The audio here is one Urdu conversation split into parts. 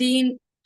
3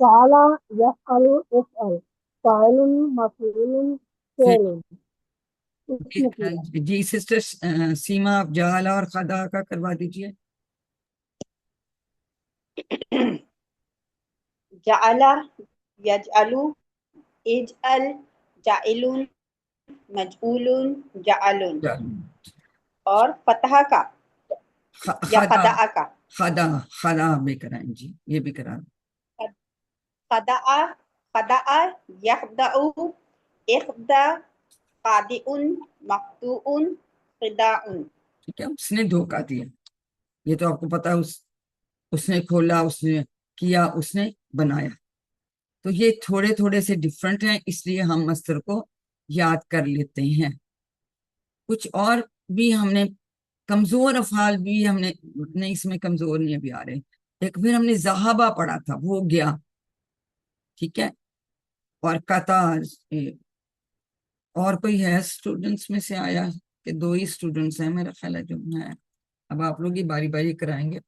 سأل يسأل اسأل فاعل مفعول پھر فعل اسم كده جی سسٹر سیما، آپ جعل اور خدا کا کروا دیجئے. جعل يجعل اجعل جائل مجعول جعل اور فتح کا یا خدا خدع کا خدا خدا بھی کرائیں جی، یہ بھی کرا. خدع خدع يخدع اخدع خادع مخدوع خداع. ٹھیک ہے، اس نے دھوکہ دیا، یہ تو آپ کو پتا ہے. اس نے کھولا، اس نے کیا، اس نے بنایا. تو یہ تھوڑے تھوڑے سے ڈفرنٹ ہیں، اس لیے ہم مصدر کو یاد کر لیتے ہیں. کچھ اور بھی ہم نے کمزور افعال بھی ہم نے نہیں، اس میں کمزور نہیں ابھی آ رہے. ایک پھر ہم نے ذہابہ پڑھا تھا، وہ گیا. ٹھیک ہے، اور قطار. اور کوئی ہے اسٹوڈنٹس میں سے آیا کہ دو ہی اسٹوڈنٹس ہیں میرا خیال ہے جو ہے. اب آپ لوگ ہی باری باری کرائیں گے.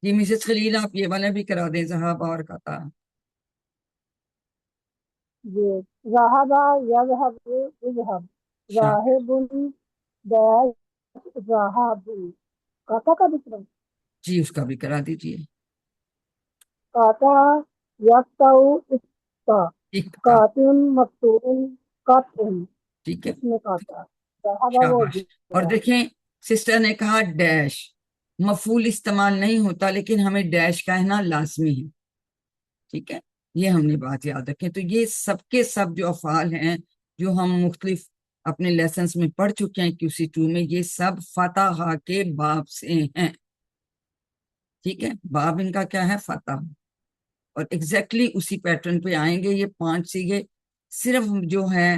جی مسز خلیل، آپ یہ والا بھی کرا دیں، ذہابہ اور قطار. یہ ذهب يذهب اذهب ذاهب ذهاب قطع کا دوسرا جی اس کا بھی کرا دیجئے. قطع يقطع اقطع ایک کا. قاطع مقطوع قطع ٹھیک ہے، اس میں قطع ذهب وہ شاباش. اور گیا. دیکھیں سسٹر نے کہا ڈیش مفعول استعمال نہیں ہوتا، لیکن ہمیں ڈیش کہنا لازمی ہے. ٹھیک ہے، یہ ہم نے بات یاد رکھیں. تو یہ سب کے سب جو افعال ہیں جو ہم مختلف اپنے لیسنز میں پڑھ چکے ہیں QC2 میں، یہ سب فتح کے باب سے ہیں. ٹھیک ہے، باب ان کا کیا ہے؟ فتح. اور ایگزیکٹلی اسی پیٹرن پہ آئیں گے یہ 5 سیغے. صرف جو ہے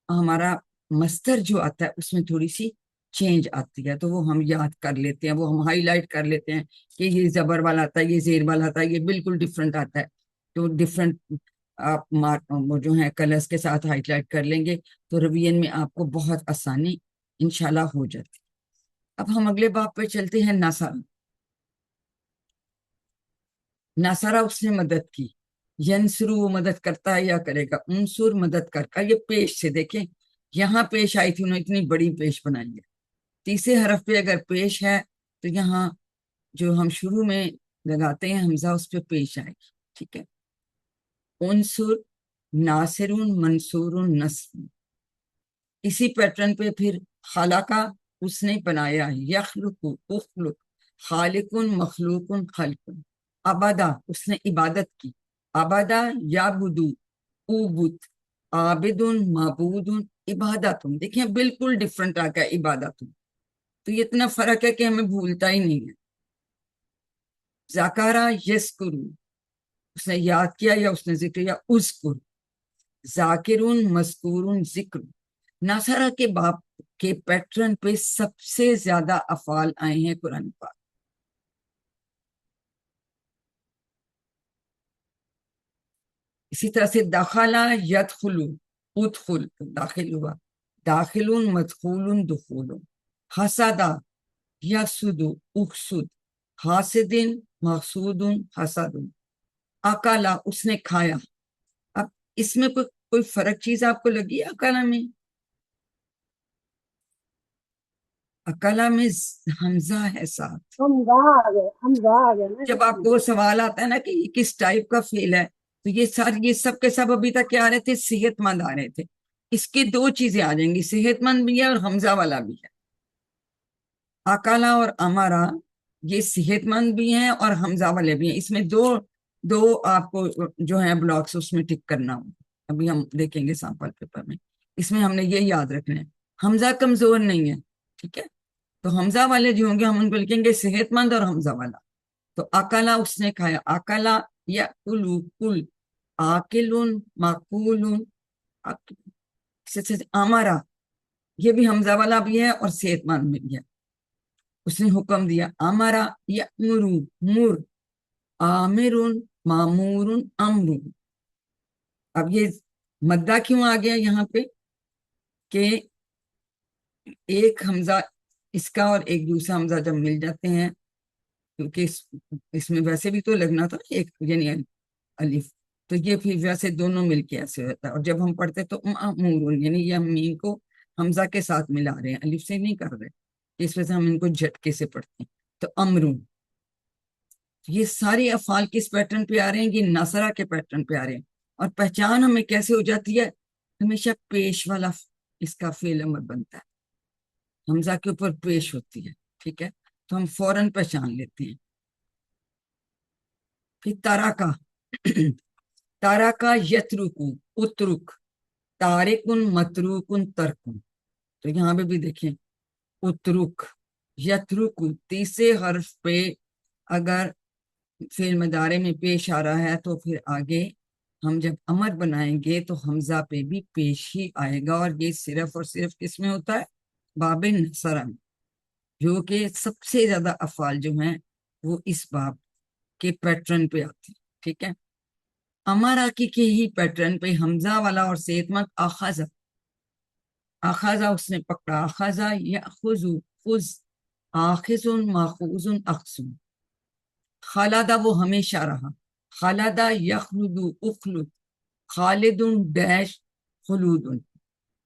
ہمارا مصدر جو آتا ہے اس میں تھوڑی سی چینج آتی ہے، تو وہ ہم یاد کر لیتے ہیں، وہ ہم ہائی لائٹ کر لیتے ہیں کہ یہ زبر والا آتا ہے، یہ زیر والا آتا ہے، یہ بالکل ڈفرنٹ آتا ہے. تو ڈفرنٹ آپ وہ جو ہیں کلرز کے ساتھ ہائی لائٹ کر لیں گے تو روین میں آپ کو بہت آسانی انشاءاللہ ہو جاتی. اب ہم اگلے باب پہ چلتے ہیں. نصر. نصرہ اس نے مدد کی. ینصرو وہ مدد کرتا ہے یا کرے گا. انصر مدد کر کا. یہ پیش سے دیکھیں، یہاں پیش آئی تھی، انہوں نے اتنی بڑی پیش بنائی ہے. تیسرے حرف پہ اگر پیش ہے تو یہاں جو ہم شروع میں لگاتے ہیں حمزہ، اس پہ پیش آئے گی. ٹھیک ہے. انصر ناصر منصور نصر. اسی پیٹرن پہ پھر خلقہ اس نے بنایا. یخلق اخلق خالق مخلوق خلق. عبادہ اس نے عبادت کی. عبادہ یعبدو عبد. عابد معبود عبادت. دیکھیں بالکل ڈفرنٹ آ گیا عبادت. تو یہ اتنا فرق ہے کہ ہمیں بھولتا ہی نہیں ہے. ذکرہ یذکرو اس نے یاد کیا یا اس نے ذکر کیا. اذکر ذاکرون مذکورون ذکر. ناصرہ کے باب کے پیٹرن پہ سب سے زیادہ افعال آئے ہیں قرآن پاک. اسی طرح سے دخلا یدخلو ادخل داخل ہوا. داخلون مدخولون دخولون. حسدہ یحسد احسد. حاسدن محسود حسد. اکالا اس نے کھایا. اب اس میں کوئی فرق چیز آپ کو لگی ہے اکالا میں؟ اکالا میں حمزہ ہے ساتھ. حمزہ آ گئے نا جب اس آپ میں. کو وہ سوال آتا ہے نا کہ یہ کس ٹائپ کا فعل ہے، تو یہ سب کے سب ابھی تک کیا آ رہے تھے؟ صحت مند آ رہے تھے. اس کی دو چیزیں آ جائیں گی، صحت مند بھی ہے اور حمزہ والا بھی ہے. اکالا اور امارا یہ صحت مند بھی ہیں اور حمزہ والے بھی ہیں. اس میں دو آپ کو جو ہے بلاکس اس میں ٹک کرنا ہو. ابھی ہم دیکھیں گے سیمپل پیپر میں. اس میں ہم نے یہ یاد رکھنا ہے، حمزہ کمزور نہیں ہے. ٹھیک ہے، تو حمزہ والے جو ہوں گے ہم ان کو لکھیں گے صحت مند اور حمزہ والا. تو اکلا اس نے کھایا. اکلا یا کلو کل. آکلون معقولون. امارا یہ بھی حمزہ والا بھی ہے اور صحت مند بھی ہے. اس نے حکم دیا. امارا یا مرو مر. آمرون معمورون امرون. اب یہ مدہ کیوں آ گیا یہاں پہ کہ ایک حمزہ اس کا اور ایک دوسرا حمزہ جب مل جاتے ہیں، کیونکہ اس میں ویسے بھی تو لگنا تھا ایک، یعنی الف. تو یہ پھر ویسے دونوں مل کے ایسے ہوتا ہے. اور جب ہم پڑھتے تو مامورون، یعنی یہ ہم میم کو حمزہ کے ساتھ ملا رہے ہیں، الف سے نہیں کر رہے. اس وجہ سے ہم ان کو جھٹکے سے پڑھتے ہیں. تو امرون، یہ سارے افعال کس پیٹرن پہ آ رہے ہیں؟ یہ نصرہ کے پیٹرن پہ آ رہے ہیں. اور پہچان ہمیں کیسے ہو جاتی ہے؟ ہمیشہ پیش والا اس کا فعل امر بنتا ہے، حمزہ کے اوپر پیش ہوتی ہے. ٹھیک ہے، تو ہم فوراً پہچان لیتے ہیں. پھر تارا کا تارا کا یترکو، اترک، تارکن، متروکن، ترکن. تو یہاں پہ بھی دیکھیں اترک، یترکو، تیسرے حرف پہ اگر فعل مضارع میں پیش آ رہا ہے تو پھر آگے ہم جب امر بنائیں گے تو حمزہ پہ بھی پیش ہی آئے گا. اور یہ صرف اور صرف کس میں ہوتا ہے؟ باب نصرہ میں، جو کہ سب سے زیادہ افعال جو ہیں وہ اس باب کے پیٹرن پہ آتے ہیں. ٹھیک ہے، امارا کے ہی پیٹرن پہ حمزہ والا اور صحت مند آخذ، آخذہ اس نے پکڑا، آخذہ یأخذ، خذ، آخذ، ماخوذ، اخذ. خالدہ وہ ہمیشہ رہا، خالدہ یخلد، اخلد، خالد ڈیش خلود.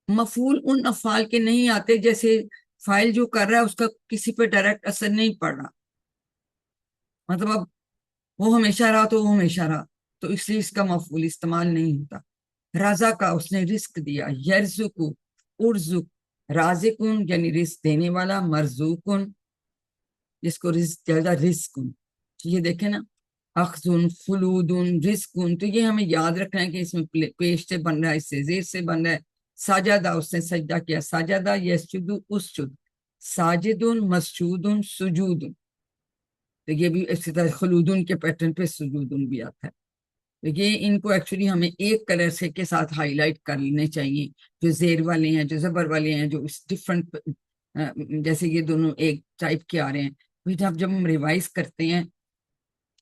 مفعول ان افعال کے نہیں آتے جیسے فاعل جو کر رہا ہے اس کا کسی پہ ڈائریکٹ اثر نہیں پڑ رہا. مطلب اب وہ ہمیشہ رہا تو وہ ہمیشہ رہا، تو اس لیے اس کا مفعول استعمال نہیں ہوتا. رازا کا اس نے رزق دیا، یرزق، ارزق، رازقن یعنی رزق دینے والا، مرزوقن جس کو رزق زیادہ، رزقن. یہ دیکھیں نا، اخذن، خلودن، رزقن. تو یہ ہمیں یاد رکھنا ہے کہ اس میں پیش سے بن رہا ہے، اس سے زیر سے بن رہا ہے. ساجدہ اس نے سجدہ کیا، ساجدہ یسجد، اسجد، ساجدن، مسجودن، سجودن. تو یہ بھی اسی طرح خلودن کے پیٹرن پہ سجودن بھی آتا ہے. تو یہ ان کو ایکچولی ہمیں ایک کلر سے کے ساتھ ہائی لائٹ کر لینے چاہیے، جو زیر والے ہیں، جو زبر والے ہیں، جو اس ڈفرنٹ، جیسے یہ دونوں ایک ٹائپ کے آ رہے ہیں. جب ہم ریوائز کرتے ہیں،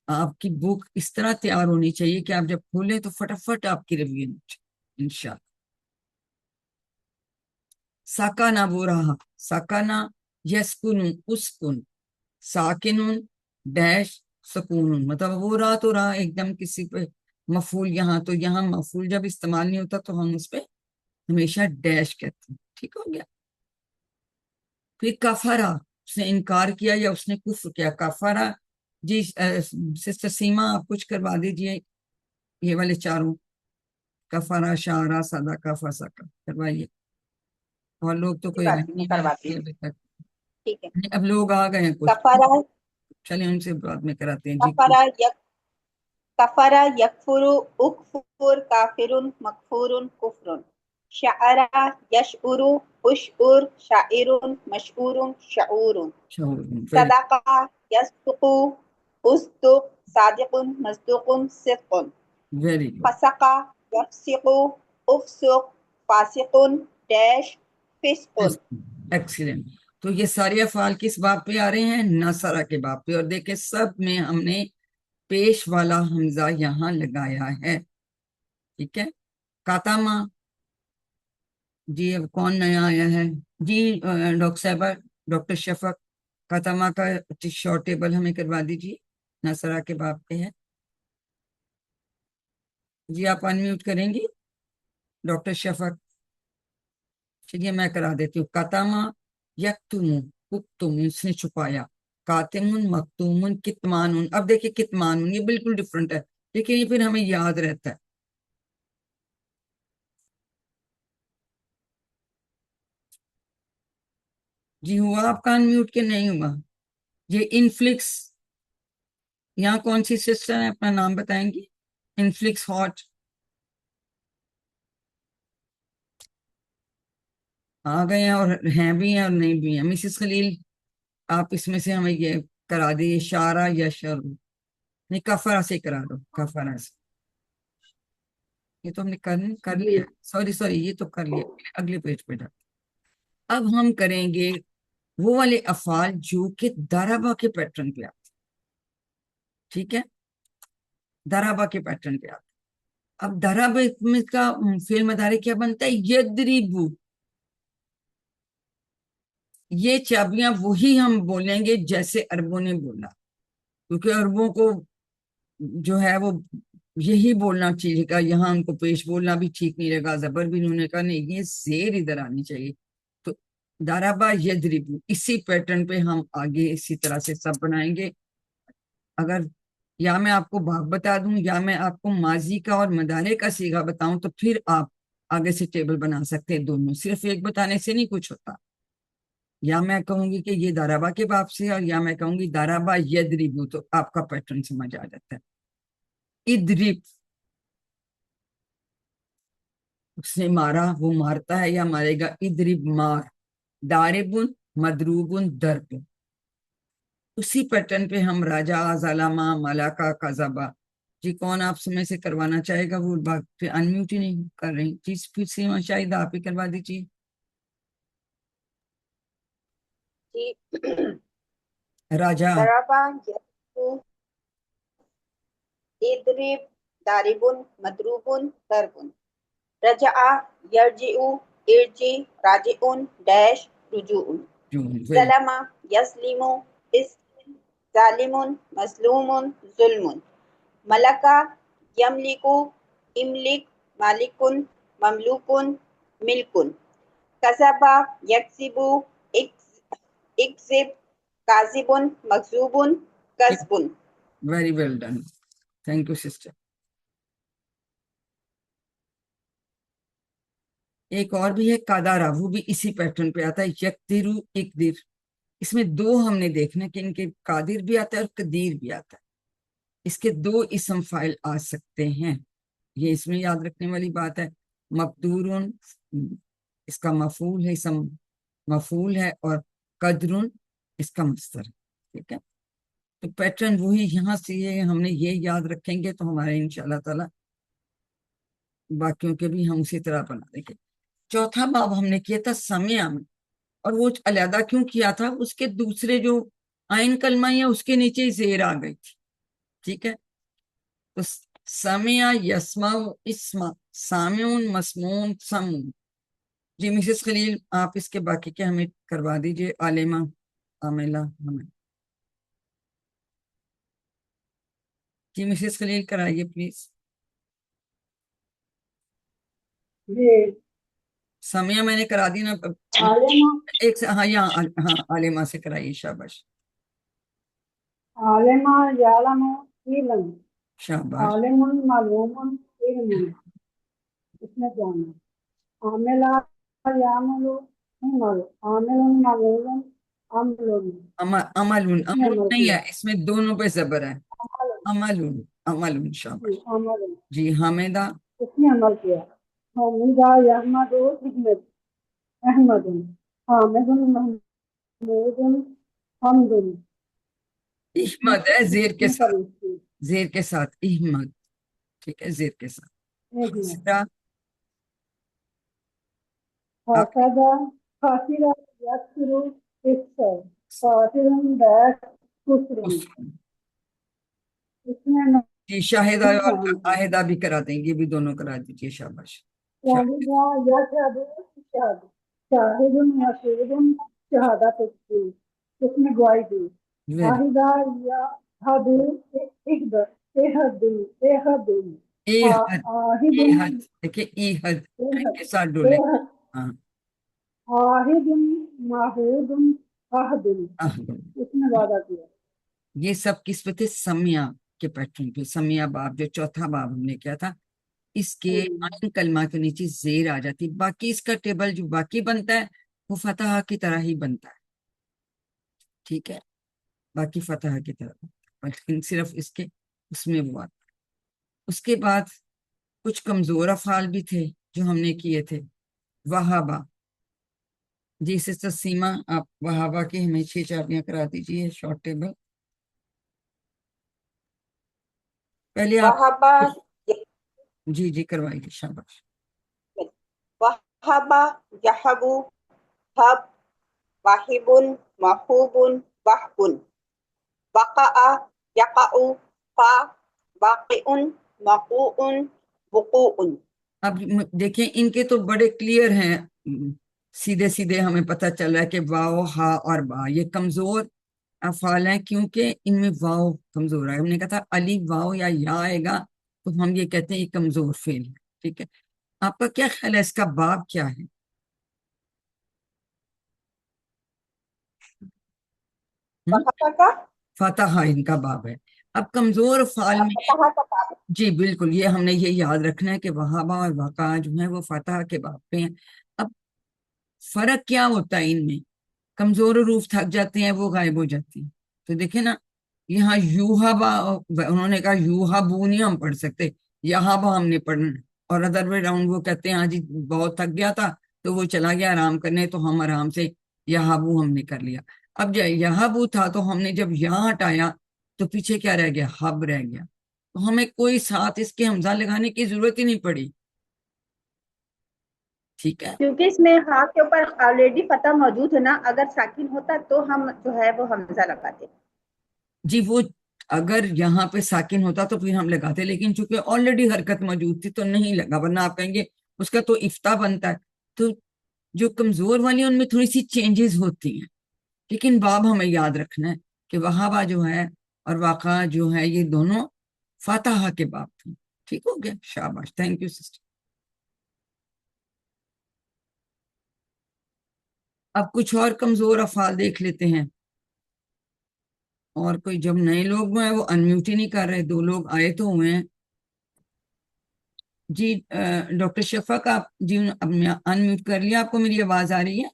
آپ کی بک اس طرح تیار ہونی چاہیے کہ آپ جب کھولیں تو فٹافٹ آپ کی ریویو انشاءاللہ. ساکانہ وہ رہا، ساکانہ یسکن، اسکن، ساکن ڈیش سکون. مطلب وہ رہا تو رہا ایک دم کسی پہ مفعول. یہاں تو یہاں مفعول جب استعمال نہیں ہوتا تو ہم اس پہ ہمیشہ ڈیش کہتے ہیں. ٹھیک ہو گیا. پھر کفرا، اس نے انکار کیا یا اس نے کفر کیا. کفرا، جی سسٹر سیما آپ کچھ کروا دیجئے یہ والے چاروں، کفرا، شارا، صدقہ، فسقہ کروائیے. اور لوگ تو کوئی آئے نہیں ہیں ابھی تک. ٹھیک ہے. اب لوگ آ گئے ہیں کچھ، کفرا، چلیں ان سے بعد میں کراتے ہیں. جی کفرا کفرا یکفر، اکفر، کافر، مکفور، کفر. شعرا یشعر، اشعر، شاعر، مشعور، شعور. شعور. صدقہ یصدق، اصدق، صادق، مصدوق، صدق. Very good. فسق یفسق، افسق، فاسق ڈیش فسق. ایکسیلنٹ. تو یہ سارے افعال کس باب پہ آ رہے ہیں؟ نصرہ کے باب پہ. اور دیکھیں سب میں ہم نے پیش والا حمزہ یہاں لگایا ہے. ٹھیک ہے. کاتاما، جی اب کون نیا آیا ہے؟ جی ڈاکٹر صاحبہ، ڈاکٹر شفق، کاتاما کا شارٹ ٹیبل ہمیں کروا دیجیے، نصرہ کے باب پہ ہے. جی آپ انمیوٹ کریں گی ڈاکٹر شفق؟ چلیے میں کرا دیتی ہوں. کاتاما یکتم، کتم اس نے چھپایا، کاتم، مکتوم، کتمان. اب دیکھیں کتمان یہ بالکل ڈفرنٹ ہے، لیکن یہ پھر ہمیں یاد رہتا ہے. جی ہوا آپ کا انمیوٹ کہ نہیں ہوا؟ یہ انفلکس، یہاں کون سی سسٹر ہے اپنا نام بتائیں گی؟ انفلکس ہاٹ آ گئے ہیں اور ہیں بھی ہیں اور نہیں بھی ہیں. مسز خلیل آپ اس میں سے ہمیں یہ کرا دیے، شارہ یا شرو، نہیں کفرہ سے کرا دو، کفرہ سے. یہ تو ہم نے کر لیا، سوری یہ تو کر لیا. اگلے پیج پہ جاتے. اب ہم کریں گے وہ والے افعال جو کہ دارابا کے پیٹرن پہ آتے. ٹھیک ہے، دارابا کے پیٹرن پہ آتے. اب دارابا میں کا فعل مضارع کیا بنتا ہے؟ یدریبو. یہ چابیاں وہی ہم بولیں گے جیسے عربوں نے بولا، کیونکہ عربوں کو جو ہے وہ یہی بولنا چاہیے گا، یہاں ان کو پیش بولنا بھی ٹھیک نہیں لگا، زبر بھی انہوں نے کہا نہیں یہ زیر ادھر آنی چاہیے. تو دارابا یدربو، اسی پیٹرن پہ ہم آگے اسی طرح سے سب بنائیں گے. اگر یا میں آپ کو باب بتا دوں یا میں آپ کو ماضی کا اور مدارے کا صیغہ بتاؤں تو پھر آپ آگے سے ٹیبل بنا سکتے ہیں. دونوں صرف ایک بتانے سے نہیں کچھ ہوتا. یا میں کہوں گی کہ یہ دارابا کے باب سے اور یا میں کہوں گی دارابا یدربو، تو آپ کا پیٹرن سمجھ آ جاتا ہے. ادرب، اس نے مارا، وہ مارتا ہے یا مارے گا. ادرب مار. داربن مدروبن درب. اسی پیٹرن پہ ہم راجا، ظالما، ملاکا، کذبا. جی کون آپ سے میں سے کروانا چاہے گا؟ وہ بات پہ انمیوٹ ہی نہیں کر رہی. جی پھر سے شاید آپ ہی کروا دیجیے. جی راجا. ضربا یضربو اضرب ضاربن مضروبن ضربن رجع یرجع ارجع راجع ڈیش رجوع ظلم یظلم اسلم ظالم مظلوم ظلم ملک یملک املک مالک مملوک ملک کذب یکذب اکذب کاذب مکذوب کذب. Very well done. Thank you sister. ایک اور بھی ہے کادارا، وہ بھی اسی پیٹرن پہ آتا ہے. یکدرو اقدر. اس میں دو ہم نے دیکھنا کہ ان کے قادر بھی آتا ہے اور قدیر بھی آتا ہے. اس کے دو اسم فائل آ سکتے ہیں، یہ اس میں یاد رکھنے والی بات ہے. مقدورن اس کا مفعول ہے، اسم مفعول ہے، اور قدرن اس کا مصدر ہے. ٹھیک ہے، تو پیٹرن وہی یہاں سے ہے. ہم نے یہ یاد رکھیں گے تو ہمارے انشاءاللہ تعالی باقیوں کے بھی ہم اسی طرح بنا دیں گے. چوتھا باب ہم نے کیا تھا سمیع میں، اور وہ علیحدہ کیوں کیا تھا؟ اس کے دوسرے جو آئین کلمہ ہے اس کے نیچے زیر آ گئی تھی. ٹھیک ہے، تو سمیع یسمع اسما سامعون مسموعون سمون. جی مسز خلیل آپ اس کے باقی کے ہمیں کروا دیجئے. عالمہ، عاملہ، ہمیں. جی مسز خلیل کرائیے پلیز. جی سمیع میں نے کرا دی نا. عالمہ ایک سے ہاں یہاں ہاں عالمہ سے کرائیے. شاباش عالمہ یعلم علم شاباش. عالم معلوم علم اس میں جانا عاملہ یعمل عمل عامل معمول عمل عمل اس میں عمل نہیں کیا ہے، اس میں دونوں پہ زبر ہے. عمل عمل عمل. شاباش. جی عمل جی حامدہ. اس نے عمل کیا حمیدہ یحمد احمد احمد حامد محمود حمد احمد ہے زیر کے اس ساتھ، زیر کے ساتھ احمد. ٹھیک ہے، زیر کے ساتھ. میں خاسرہ، خاصدہ خاصرہ یکسر اکثر خاصر ڈیش خسر اس میں جی شاہدہ اور نقصان ہے آہدہ بھی کرا دیں گے، بھی دونوں کرا دیجیے. شاباش. شاہدہ یشہد شہد شاہد یشہد شہادت اس میں گواہی دی ویری آہدہ یحد احد احد احد احد. آہد احد دیکھیں، احد کے ساتھ ڈولیں. احد ہاں عاہد معہود عہد احد. اس میں وعدہ کیا یہ سب کس پہ تھے؟ سمیہ کے پیٹرن پہ. سمیہ باب جو چوتھا باب ہم نے کیا تھا، اس کے آئین کلمہ کے نیچے زیر آ جاتی. باقی اس کا ٹیبل جو باقی بنتا ہے وہ فتح کی طرح ہی بنتا ہے. ٹھیک ہے، باقی فتح کی طرح بنتا ہے، لیکن صرف اس کے اس میں وہ آتا ہے. اس کے بعد کچھ کمزور افعال بھی تھے جو ہم نے کیے تھے. وہابا. جی سسٹر سیما آپ وہابا کی ہمیں 6 چابیاں کرا دیجیے. شارٹ ٹیبل پہلے آپ. وہبا جی جی کروائیے. شاباش. وہبا یہبو ہب واہب محوب وہب وقع یقع فا واقع وقوع وقوع. اب دیکھیں ان کے تو بڑے کلیئر ہیں، سیدھے سیدھے ہمیں پتہ چل رہا ہے کہ واو ہا اور با یہ کمزور افعال ہیں کیونکہ ان میں واو کمزور ہے. ہم نے کہا تھا الف واو یا آئے گا تو ہم یہ کہتے ہیں یہ کمزور فعل ہے. ٹھیک ہے, آپ کا کیا خیال ہے اس کا باب کیا ہے؟ ہم؟ فتح کا فاتحہ ان کا باب ہے. اب کمزور افعال میں فتح کا باب ہے. جی بالکل, یہ ہم نے یہ یاد رکھنا ہے کہ وہابہ اور وقع جو ہے وہ فتح کے باب پہ ہیں. اب فرق کیا ہوتا ہے ان میں؟ کمزور حروف تھک جاتے ہیں, وہ غائب ہو جاتی ہیں. تو دیکھیں نا, یہاں یوہبا, انہوں نے کہا یوہبو نہیں ہم پڑھ سکتے, یہابا ہم نے پڑھنا ہے. اور ادر وے راؤنڈ وہ کہتے ہیں ہاں جی بہت تھک گیا تھا تو وہ چلا گیا آرام کرنے, تو ہم آرام سے یہابو ہم نے کر لیا. اب جب یہابو تھا تو ہم نے جب یہاں ہٹایا تو پیچھے کیا رہ گیا؟ ہب رہ گیا. تو ہمیں کوئی ساتھ اس کے حمزہ لگانے کی ضرورت ہی نہیں پڑی. ٹھیک ہے کیونکہ اس میں ہاں کے اوپر آلریڈی فتح موجود ہے نا, اگر ساکن ہوتا تو ہم جو ہے وہ حمزہ لگاتے. جی, وہ اگر یہاں پہ ساکن ہوتا تو پھر ہم لگاتے, لیکن چونکہ آلریڈی حرکت موجود تھی تو نہیں لگا, ورنہ آپ کہیں گے اس کا تو افتاح بنتا ہے. تو جو کمزور والی ہیں ان میں تھوڑی سی چینجز ہوتی ہیں, لیکن باب ہمیں یاد رکھنا ہے کہ وہابہ جو ہے اور واقعہ جو ہے یہ دونوں فاتحہ کے باب تھے. ٹھیک ہو گیا, شاباش, تھینک یو سسٹر. اب کچھ اور کمزور افعال دیکھ لیتے ہیں. اور کوئی جب نئے لوگ ہیں وہ انمیوٹ ہی نہیں کر رہے, 2 لوگ آئے تو ہوئے ہیں. جی ڈاکٹر شفق, آپ جی انمیوٹ کر لیا, آپ کو میری آواز آ رہی ہے؟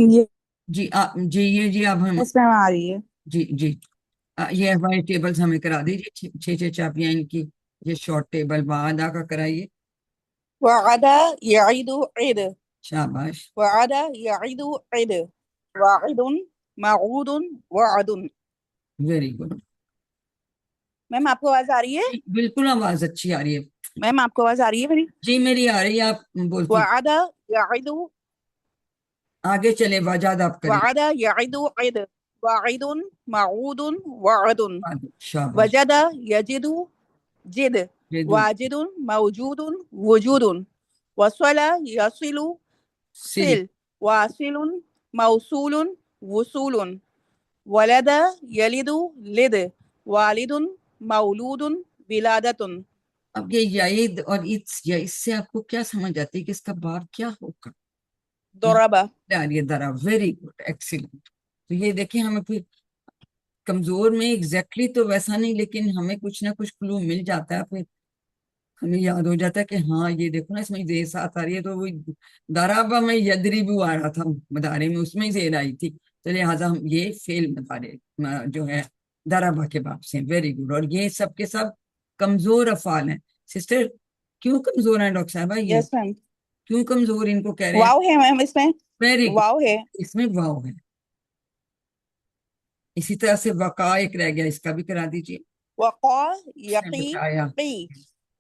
جی جی یہ جی اب ہم اس میں آ رہی ہے. جی جی یہ ہمارے ٹیبلز ہمیں کرا دیجیے, 6 چاپیاں ان کی. یہ شارٹ ٹیبل بعد کا کرائیے. وعد يعيد عيد شاباش, وعد يعيد عيد واعد موعود وعد. Very good. میم آپ کو آواز آ رہی ہے؟ بالکل آواز اچھی آ رہی ہے. میم آپ کو آواز آ رہی ہے میری؟ جی میری آ رہی ہے, آپ بولتی وعد يعيد آگے چلے, وجاد آپ کریے. وعد يعيد عيد واعد موعود وعد. شاباش, وجد يجد جد یہ دو واجد موجود وجود. وصل يصل سل. صل واصل موصول وصول. ولد يلد لد والد مولود ولادة. اب یہ یعید اور اس سے آپ کو کیا سمجھ آتی ہے کہ اس کا باب کیا ہوگا؟ ضرب یہ درا, ویری گڈ, ایکسیلنٹ. تو یہ دیکھیں ہمیں پھر کمزور میں ایگزیکٹلی تو ویسا نہیں, لیکن ہمیں کچھ نہ کچھ کلو مل جاتا ہے, پھر ہمیں یاد ہو جاتا ہے کہ ہاں یہ دیکھو نا اس میں زیر ساتھ آ رہی ہے. تو وہ درابا میں یدریبو آ رہا تھا مدارے میں, اس میں زیر آئی تھی, تو لہٰذا ہم یہ فعل مدارے جو ہے درابا کے باب سے. Very good. اور یہ سب کے سب کمزور افعال ہیں. سسٹر کیوں کمزور ہیں ڈاکٹر صاحبہ, یہ یس میم. کیوں کمزور ان کو کہہ رہے ہیں؟ واو ہے میم, اس میں ویری گڈ, واو ہے. اس میں واو ہے. اسی طرح سے وقع ایک رہ گیا, اس کا بھی کرا دیجیے. وقا اس نے یقی بتایا قی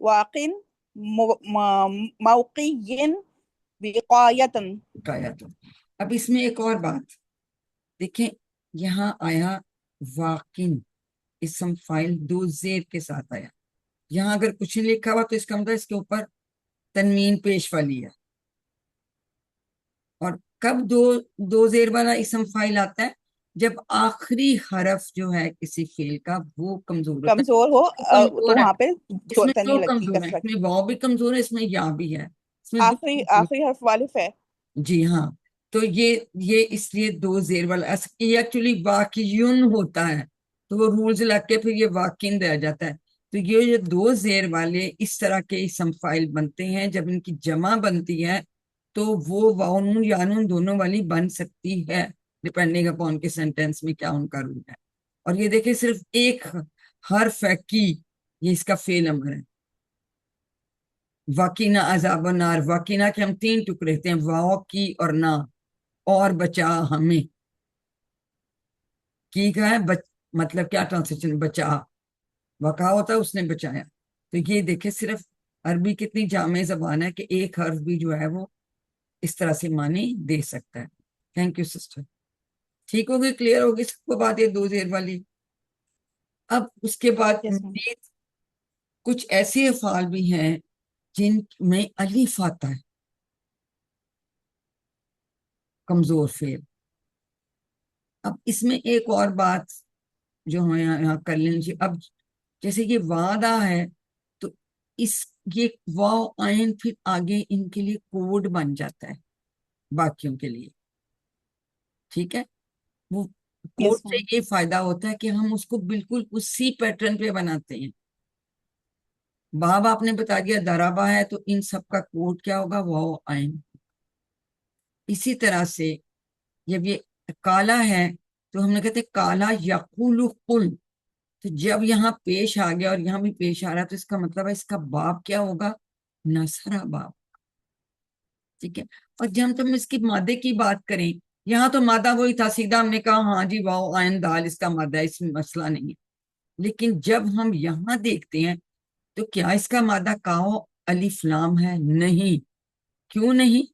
واقن موقع وقایتن. بتایا تو. اب اس میں ایک اور بات دیکھیں, یہاں آیا واقن, اسم فائل 2 زیر کے ساتھ آیا. یہاں اگر کچھ نہیں لکھا ہوا تو اس کا مطلب اس کے اوپر تنوین پیش والی ہے. اور کب دو زیر والا اسم فائل آتا ہے؟ جب آخری حرف جو ہے کسی فعل کا وہ کمزور ہوتا ہے. کمزور ہو تو کمزور ہے, وہاں پہ اس میں تنوین دو لگتی کمزور ہیں, کسرت. اس میں واو بھی کمزور ہے, اس میں یا بھی ہے, اس میں آخری حرف والف ہے. جی ہاں. تو یہ اس لیے 2 زیر والا یہ ایکچولی واقعین ہوتا ہے, تو وہ رولز لگ کے پھر یہ واقعین رہ جاتا ہے. تو یہ 2 زیر والے اس طرح کے اسم فائل بنتے ہیں, جب ان کی جمع بنتی ہے تو وہ واؤن یا نون دونوں والی بن سکتی ہے, ڈپینڈنگ اپون کے سینٹینس میں کیا ان کا رول ہے. اور یہ دیکھیں صرف ایک حرف ہے کی, یہ اس کا فعل امر ہے. واقعنا عذاب النار, واقعنا کے ہم 3 ٹکڑے ہوتے ہیں, واو کی اور نا, اور بچا ہمیں. کی کا ہے مطلب کیا ٹرانسلیشن, بچا. وقع ہوتا ہے اس نے بچایا. تو یہ دیکھیں صرف عربی کتنی جامع زبان ہے کہ ایک حرف بھی جو ہے وہ اس طرح سے معنی دے سکتا ہے. Thank you sister. ٹھیک ہوگی, کلیئر ہوگی سب کو بات, یہ 2 زیر والی. اب اس کے بعد Yes, ma'am. مزید کچھ ایسے افعال بھی ہیں جن میں الف آتا ہے, کمزور فعل. اب اس میں ایک اور بات جو ہمیں یہاں کر لینی چاہیے. اب جیسے یہ وعدہ ہے تو اس یہ واو آئین پھر آگے ان کے لیے کوڈ بن جاتا ہے باقیوں کے لیے. ٹھیک ہے. وہ کوڈ یس سے میم. یہ فائدہ ہوتا ہے کہ ہم اس کو بالکل اسی پیٹرن پہ بناتے ہیں. باب آپ نے بتا دیا درابا ہے تو ان سب کا کوڈ کیا ہوگا؟ واو آئین. اسی طرح سے جب یہ کالا ہے تو ہم نے کہتے کالا یقول قل، تو جب یہاں پیش آ گیا اور یہاں بھی پیش آ رہا ہے تو اس کا مطلب ہے اس کا باب کیا ہوگا؟ نصرہ باب. ٹھیک ہے. اور جب ہم اس کی مادے کی بات کریں، یہاں تو مادہ وہی تھا، سیدھا ہم نے کہا ہاں جی واو آئین دال اس کا مادہ ہے، اس میں مسئلہ نہیں ہے. لیکن جب ہم یہاں دیکھتے ہیں تو کیا اس کا مادہ کاو الف لام ہے؟ نہیں. کیوں نہیں؟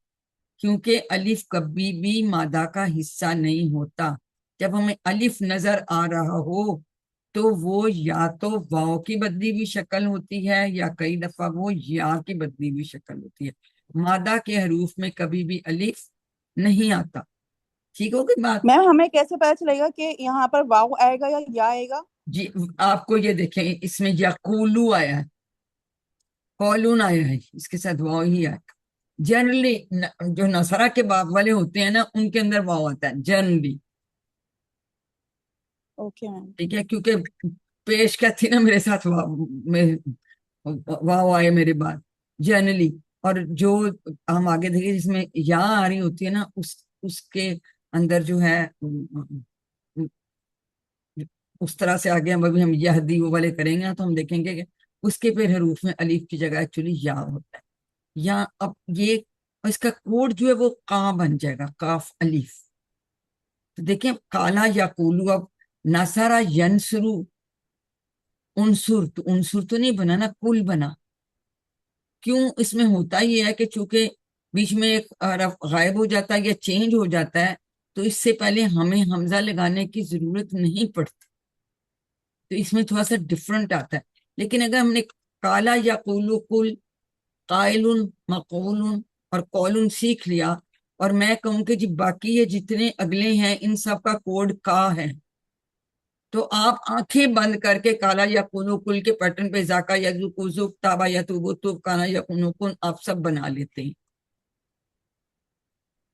کیونکہ الف کبھی بھی مادہ کا حصہ نہیں ہوتا. جب ہمیں الف نظر آ رہا ہو تو وہ یا تو واو کی بدلی ہوئی شکل ہوتی ہے یا کئی دفعہ وہ یا کی بدلی ہوئی شکل ہوتی ہے. مادہ کے حروف میں کبھی بھی الف نہیں آتا. ٹھیک ہوگی بات؟ میم ہمیں کیسے پتا چلے گا کہ یہاں پر واو آئے گا یا آئے گا؟ جی آپ کو یہ دیکھیں اس میں یقولو آیا ہے، قولون آیا ہے، اس کے ساتھ واو ہی آیا. جنرلی جو نصرہ کے باب والے ہوتے ہیں نا ان کے اندر واو آتا ہے جنرلی. Okay ma'am. ٹھیک ہے. کیونکہ پیش کیا تھی نا میرے ساتھ واو آئے میرے بعد جنرلی. اور جو ہم آگے دیکھیں جس میں یا آ رہی ہوتی ہے نا اس کے اندر جو ہے اس طرح سے آگے ہم یہدی وہ والے کریں گے تو ہم دیکھیں گے کہ اس کے پھر حروف میں الف کی جگہ ایکچولی یا ہوتا ہے. یا اب یہ اس کا کوڈ جو ہے وہ کا بن جائے گا، کاف الف. تو دیکھیں کالا یا کولو، اب نصرہ ینسرو انصر، تو انصر تو نہیں بنا نا، کل بنا. کیوں؟ اس میں ہوتا یہ ہے کہ چونکہ بیچ میں ایک حرف غائب ہو جاتا ہے یا چینج ہو جاتا ہے تو اس سے پہلے ہمیں حمزہ لگانے کی ضرورت نہیں پڑتی، تو اس میں تھوڑا سا ڈفرنٹ آتا ہے. لیکن اگر ہم نے کالا یا قولو کل، قائلن مقولن اور قولن سیکھ لیا اور میں کہوں کہ جی باقی یہ جتنے اگلے ہیں ان سب کا کوڈ کا ہے، تو آپ آنکھیں بند کر کے کالا یا کونو کل کے پیٹرن پہ ذاکا یا زوک تابا یا توبو توب کانا یا کونو کن آپ سب بنا لیتے ہیں.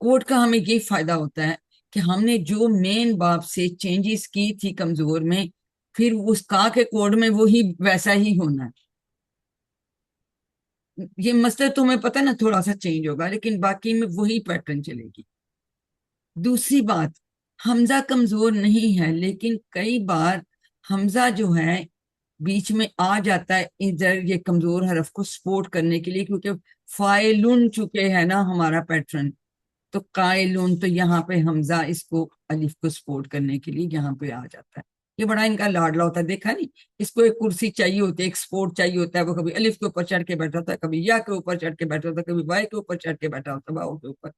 کوڈ کا ہمیں یہ فائدہ ہوتا ہے کہ ہم نے جو مین باب سے چینجز کی تھی کمزور میں، پھر اس کا کے کوڈ میں وہی ویسا ہی ہونا ہے. یہ مسئلہ تو ہمیں پتہ نا تھوڑا سا چینج ہوگا لیکن باقی میں وہی پیٹرن چلے گی. دوسری بات، حمزہ کمزور نہیں ہے لیکن کئی بار حمزہ جو ہے بیچ میں آ جاتا ہے ادھر یہ کمزور حرف کو سپورٹ کرنے کے لیے، کیونکہ فائلن چکے ہے نا ہمارا پیٹرن، تو قائلون، تو یہاں پہ حمزہ اس کو الف کو سپورٹ کرنے کے لیے یہاں پہ آ جاتا ہے. یہ بڑا ان کا لاڈلا ہوتا ہے. دیکھا نہیں، اس کو ایک کرسی چاہیے ہوتی ہے، ایک سپورٹ چاہیے ہوتا ہے. وہ کبھی الف کے اوپر چڑھ کے بیٹھا ہوتا ہے، کبھی یا کے اوپر چڑھ کے بیٹھا ہوتا ہے، کبھی وائی کے اوپر چڑھ کے بیٹھا ہوتا ہے، واؤ کے اوپر.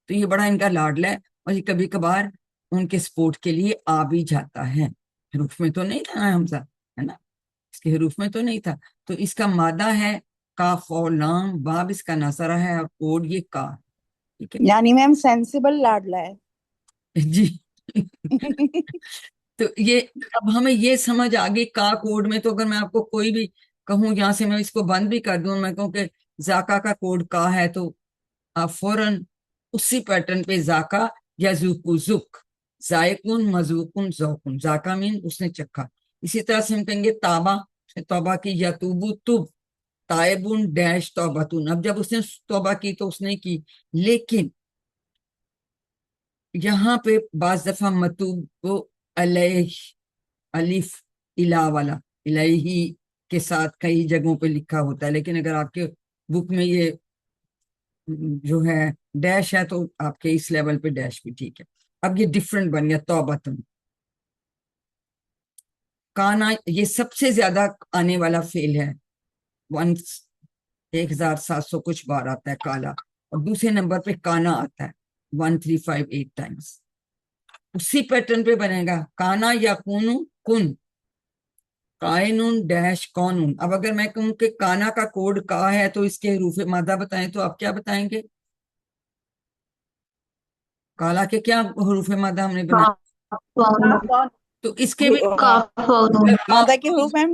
تو یہ بڑا ان کا لاڈلا ہے اور یہ کبھی کبھار ان کے سپورٹ کے لیے آ بھی جاتا ہے. حروف میں تو نہیں تھا حمزہ، ہے نا، اس کے حروف میں تو نہیں تھا. تو اس کا مادہ ہے کاف اور لام، باب اس کا نصرہ ہے اور کوڈ یہ کا. ٹھیک ہے یعنی میم سینسیبل لاڈلا ہے. جی. تو یہ اب ہمیں یہ سمجھ آگے کا کوڈ میں، تو اگر میں آپ کو کوئی بھی کہوں یہاں سے میں اس کو بند بھی کر دوں، میں کہوں کہ ذاکا کا کوڈ کا ہے، تو آپ فوراً اسی پیٹرن پہ ذاکا یا زوکو زک، ذائقن مذوقن ذوقن، ذاکا مین اس نے چکھا. اسی طرح سے ہم کہیں گے تابا، توبہ کی، یا توبو تب، تائبن ڈیش توبتن. اب جب اس نے توبہ کی تو اس نے کی، لیکن یہاں پہ بعض دفعہ متوب علیہ الف الہ والا الہی کے ساتھ کئی جگہوں پہ لکھا ہوتا ہے، لیکن اگر آپ کے بک میں یہ جو ہے ڈیش ہے تو آپ کے اس لیول پہ ڈیش بھی ٹھیک ہے. اب یہ ڈفرنٹ بن گیا توبتن. کانا یہ سب سے زیادہ آنے والا فعل ہے، 1700 کچھ بار آتا ہے کالا، اور دوسرے نمبر پہ کانا آتا ہے 1358 ٹائمز. اسی پیٹرن پہ بنے گا کانا یا کونو کن، قائنون ڈیش کونون. اب اگر میں کہوں کہ کانا کا کوڈ کا ہے تو اس کے حروف مادہ بتائیں تو آپ کیا بتائیں گے؟ کالا کے کیا حروف مادہ ہم نے بنائے؟ کاف واو تو اس کے بھی مادہ کے حروف میم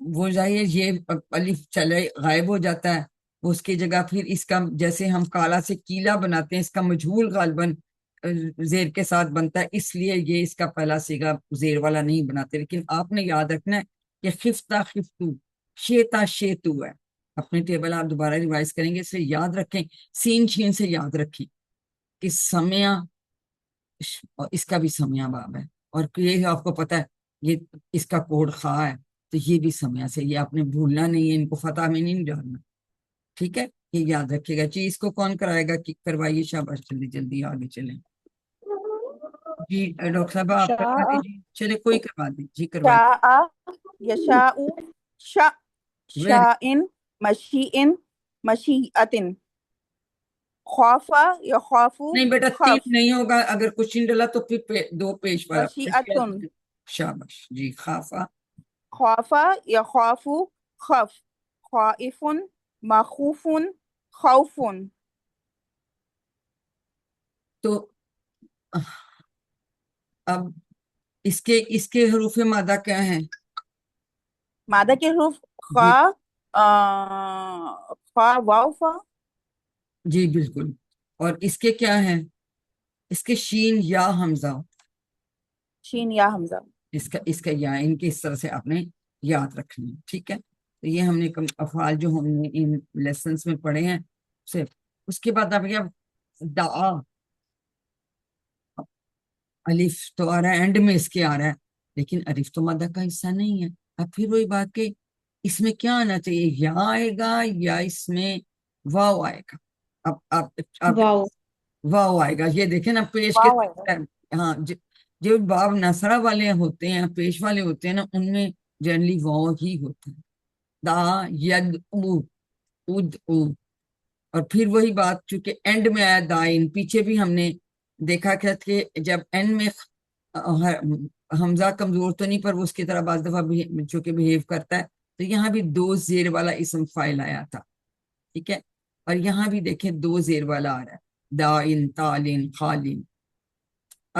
وہ ظاہر یہ الف چلے غائب ہو جاتا ہے، اس کی جگہ پھر اس کا جیسے ہم کالا سے کیلا بناتے ہیں، اس کا مجہول غالباً زیر کے ساتھ بنتا ہے، اس لیے یہ اس کا پہلا سیگا زیر والا نہیں بناتے۔ لیکن آپ نے یاد رکھنا ہے کہ خفتہ خفتو، شیتا شیتو ہے۔ اپنی ٹیبل آپ دوبارہ ریوائز کریں گے، اسے یاد رکھیں، سین شین سے یاد رکھیں کہ سمیا، اور اس کا بھی سمیا باب ہے، اور یہ آپ کو پتا ہے یہ اس کا کوڈ خواہ ہے، تو یہ بھی سمیا سے، یہ آپ نے بھولنا نہیں ہے، ان کو فتح میں نہیں ڈالنا، ٹھیک ہے؟ یہ یاد رکھے گا جی۔ اس کو کون کرائے گا کہ کروائیے، شاباش، جلدی جلدی آگے چلیں جی۔ ڈاکٹر صاحب آپ کروا شاء دیجیے، چلے کوئی کروا دی جی، کروائیے۔ شاء يشاء شاء ویری شاء مشيء مشيئة خاف يخاف نہیں بیٹا، تین خف نہیں ہوگا، اگر کچھ نہیں ڈلا تو پھر دو پیش والا مشيئة شاباش جی۔ خافا، خاف يخاف خف خائف مخوف خوف تو اب اس کے حروف مادہ کیا ہیں مادہ کے حروف جی؟ خا واو فا جی بالکل، اور اس کے کیا ہیں؟ اس کے شین یا حمزہ، شین یا حمزہ۔ اس کا یا، ان کے اس طرح سے آپ نے یاد رکھنا ہے، ٹھیک ہے؟ تو یہ ہم نے افعال جو ہم نے ان لیسنز میں پڑھے ہیں صرف۔ اس کے بعد آپ کیا، دعا، الف تو آ رہا ہے اینڈ میں، اس کے آ رہا ہے، لیکن الف تو مادہ کا حصہ نہیں ہے۔ اب پھر وہی بات کہ اس میں کیا آنا چاہیے، یا آئے گا یا اس میں واو آئے گا؟ اب آپ واو واو آئے گا، یہ دیکھیں نا پیش کے، واو ہے ہاں جو باب نصرہ والے ہوتے ہیں، پیش والے ہوتے ہیں نا، ان میں جنرلی واو ہی ہوتا ہے۔ دا ید او، اد او، اور پھر وہی بات چونکہ اینڈ میں آیا دائن، پیچھے بھی ہم نے دیکھا کہ جب اینڈ میں حمزہ کمزور تو نہیں، پر وہ اس کی طرح بعض دفعہ چونکہ بہیو کرتا ہے، تو یہاں بھی دو زیر والا اسم فائل آیا تھا، ٹھیک ہے؟ اور یہاں بھی دیکھیں دو زیر والا آ رہا ہے، دائن، تالین، خالین۔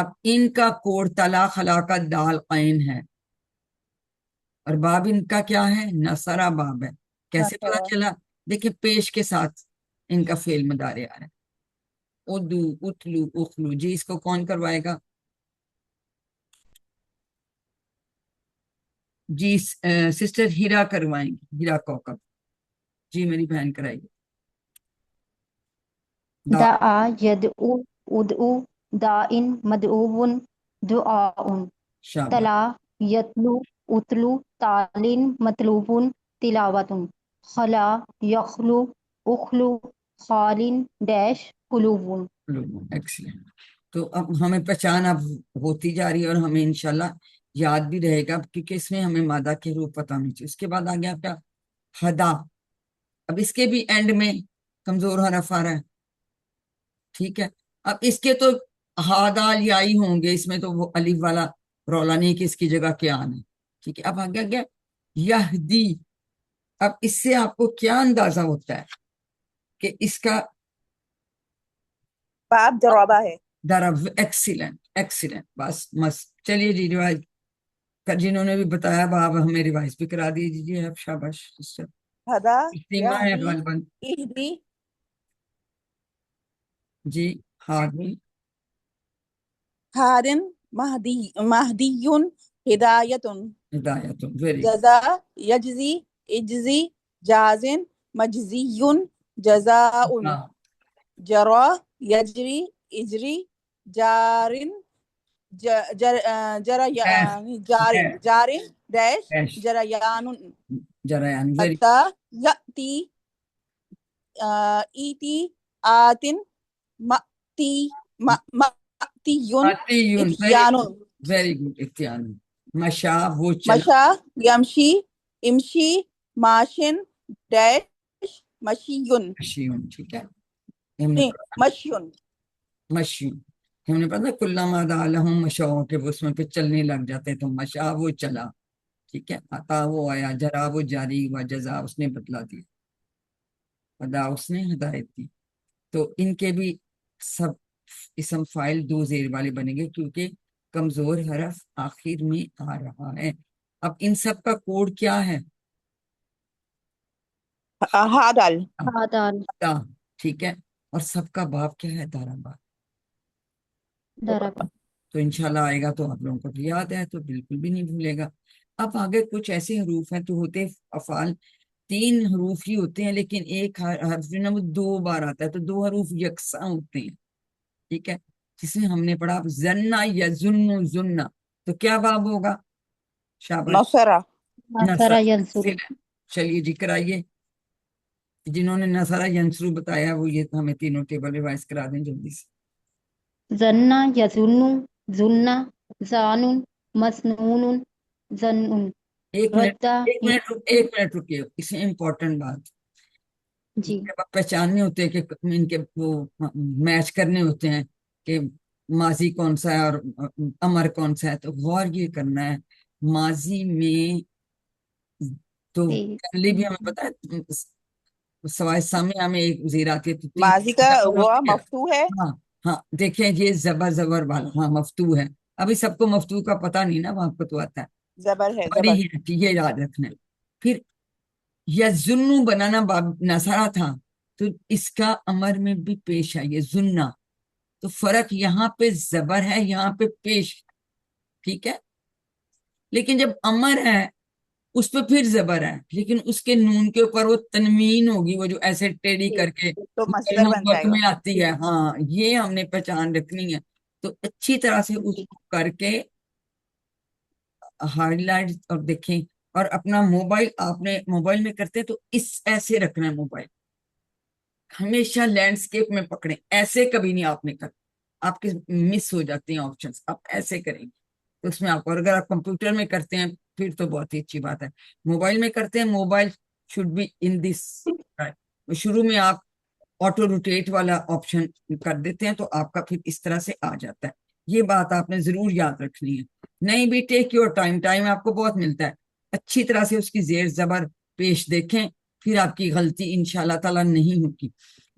اب ان کا کوڈ تلا، خلاقت، دال، قین ہے، اور باب ان کا کیا ہے؟ نصرہ باب ہے۔ کیسے پتا چلا؟ دیکھیں پیش کے ساتھ ان کا فعل مضارع آ رہا ہے، ادو، اتلو، اخلو۔ جی اس کو کون کروائے گا جی؟ سسٹر ہیرا کروائیں گی، ہیرا کوکب جی، میری بہن کرائیے۔ دا دعا يدعو ادعو داء مدعو دعاء شاباش، تلا يتلو اتلو تال مطلوب تلاوة خلا يخلو اخلو خال ڈیش قلوب ایکسلنٹ۔ تو اب ہمیں پہچان اب ہوتی جا رہی ہے، اور ہمیں انشاءاللہ یاد بھی رہے گا، کیونکہ اس میں ہمیں مادہ کے حروف پتہ نہیں چاہیے۔ اس کے بعد آ گیا کیا؟ ہدا۔ اب اس کے بھی اینڈ میں کمزور حرف آ رہا ہے، ٹھیک ہے؟ اب اس کے تو ہادال یائی ہوں گے، اس میں تو وہ الف والا رولا نہیں کہ اس کی جگہ کیا آنا ہے، ٹھیک ہے؟ اب آگے گیا یہدی۔ اب اس سے آپ کو کیا اندازہ ہوتا ہے کہ اس کا باب جرابہ ہے۔ درب، ایکسیلنٹ ایکسیلنٹ، بس چلیے جی، ریوائز جنہوں نے بھی بتایا باب ہمیں ریوائز بھی کرا دیجیے اب، شاباش سسٹر۔ ہدا اجتماع ہے یہدی غالباً اہدی جی، ہادی، ہادن مہدی مہدیون ہدایتن ہدایت، ویری جزا یجزی اجزی جازن مجزیون جزاء گڈ۔ جرا یجری اجری جارن جارن ڈیش جریان جریان، ویری حتی یأتی ایتی آتن مأتی مأتیون اتیان ویری گڈ، اتیان، مشا، وہ چلا، مشا یمشی امشی ماشن ڈیش مشیون مشیون، ٹھیک ہے؟ ہم نے نہیں مشیون مشیون، ہم نے پتا کلا مادا لہم مشاؤں کے اس میں پھر چلنے لگ جاتے، تو مشا وہ چلا، ٹھیک ہے؟ عطا وہ آیا، جرا وہ جاری ہوا، جزا اس نے بدلا دیا، ادا اس نے ہدایت دی۔ تو ان کے بھی سب اسم فائل دو زیر والے بنیں گے، کیونکہ کمزور حرف آخر میں آ رہا ہے۔ اب ان سب کا کوڈ کیا ہے؟ هذا هذا دا، ٹھیک ہے، اور سب کا باپ کیا ہے؟ دارابا. ضرب تو انشاءاللہ آئے گا تو آپ لوگوں کو بھی یاد ہے، تو بالکل بھی نہیں بھولے گا. اب آگے کچھ ایسے حروف ہیں تو ہوتے افعال 3 حروف ہی ہوتے ہیں، لیکن ایک حرف جو ہے نا وہ 2 بار آتا ہے، تو 2 حروف یکساں ہوتے ہیں. ٹھیک ہے، جس میں ہم نے پڑھا زنا یا زننا، تو کیا باب ہوگا؟ شاباش. نصر نصر نصر. ينصر چلیے جی کرائیے. جنہوں نے نصرہ ینصرو بتایا وہ یہ ہمیں تینوں ٹیبل ریوائز کرا دیں جلدی سے. ظن يظن ظن زان مسنون ظن ایک منٹ رد ایک منٹ رکیے، اس میں امپورٹنٹ بات جی جب آپ پہچاننے ہوتے ہیں کہ ان کے وہ میچ کرنے ہوتے ہیں کہ ماضی کون سا ہے اور امر کون سا ہے، تو غور یہ کرنا ہے ماضی میں. تو پہلے بھی ہمیں پتا ہے سوائے سامنے ہمیں ایک وزیر آتی ہے تو ماضی کا وہ مفتوح ہے. ہاں ہاں دیکھیں یہ زبر والا ہاں مفتوح ہے. ابھی سب کو مفتوح کا پتہ نہیں نا، وہاں کو تو آتا ہے زبر ہے، بڑی زبر. ہی یہ یاد رکھنا ہے. پھر یظن بنانا نصارہ تھا تو اس کا امر میں بھی پیش ہے یہ زنہ، تو فرق یہاں پہ زبر ہے، یہاں پہ پیش ہے. ٹھیک ہے، لیکن جب امر ہے اس پہ پھر زبر ہے، لیکن اس کے نون کے اوپر وہ تنوین ہوگی، وہ جو ایسے ٹیڑھی کر کے تو مصدر ہوم بن ورک جائے گا. میں آتی ہے. ہاں یہ ہم نے پہچان رکھنی ہے. تو اچھی طرح سے اس جی کو کر کے ہائی لائٹ اور دیکھیں. اور اپنا موبائل آپ نے موبائل میں کرتے ہیں تو اس ایسے رکھنا ہے موبائل، ہمیشہ لینڈسکیپ میں پکڑیں، ایسے کبھی نہیں آپ نے کرنا، آپ کے مس ہو جاتے ہیں آپشنس. آپ ایسے کریں گے تو اس میں آپ کو، اگر آپ کمپیوٹر میں کرتے ہیں پھر تو بہت ہی اچھی بات ہے. موبائل میں کرتے ہیں موبائل شوڈ بی ان دس. شروع میں آپ آٹو روٹیٹ والا آپشن کر دیتے ہیں تو آپ کا پھر اس طرح سے آ جاتا ہے. یہ بات آپ نے ضرور یاد رکھنی ہے. نہیں بھی ٹیک یور ٹائم آپ کو بہت ملتا ہے. اچھی طرح سے اس کی زیر زبر پیش دیکھیں، پھر آپ کی غلطی انشاءاللہ تعالیٰ نہیں ہوگی.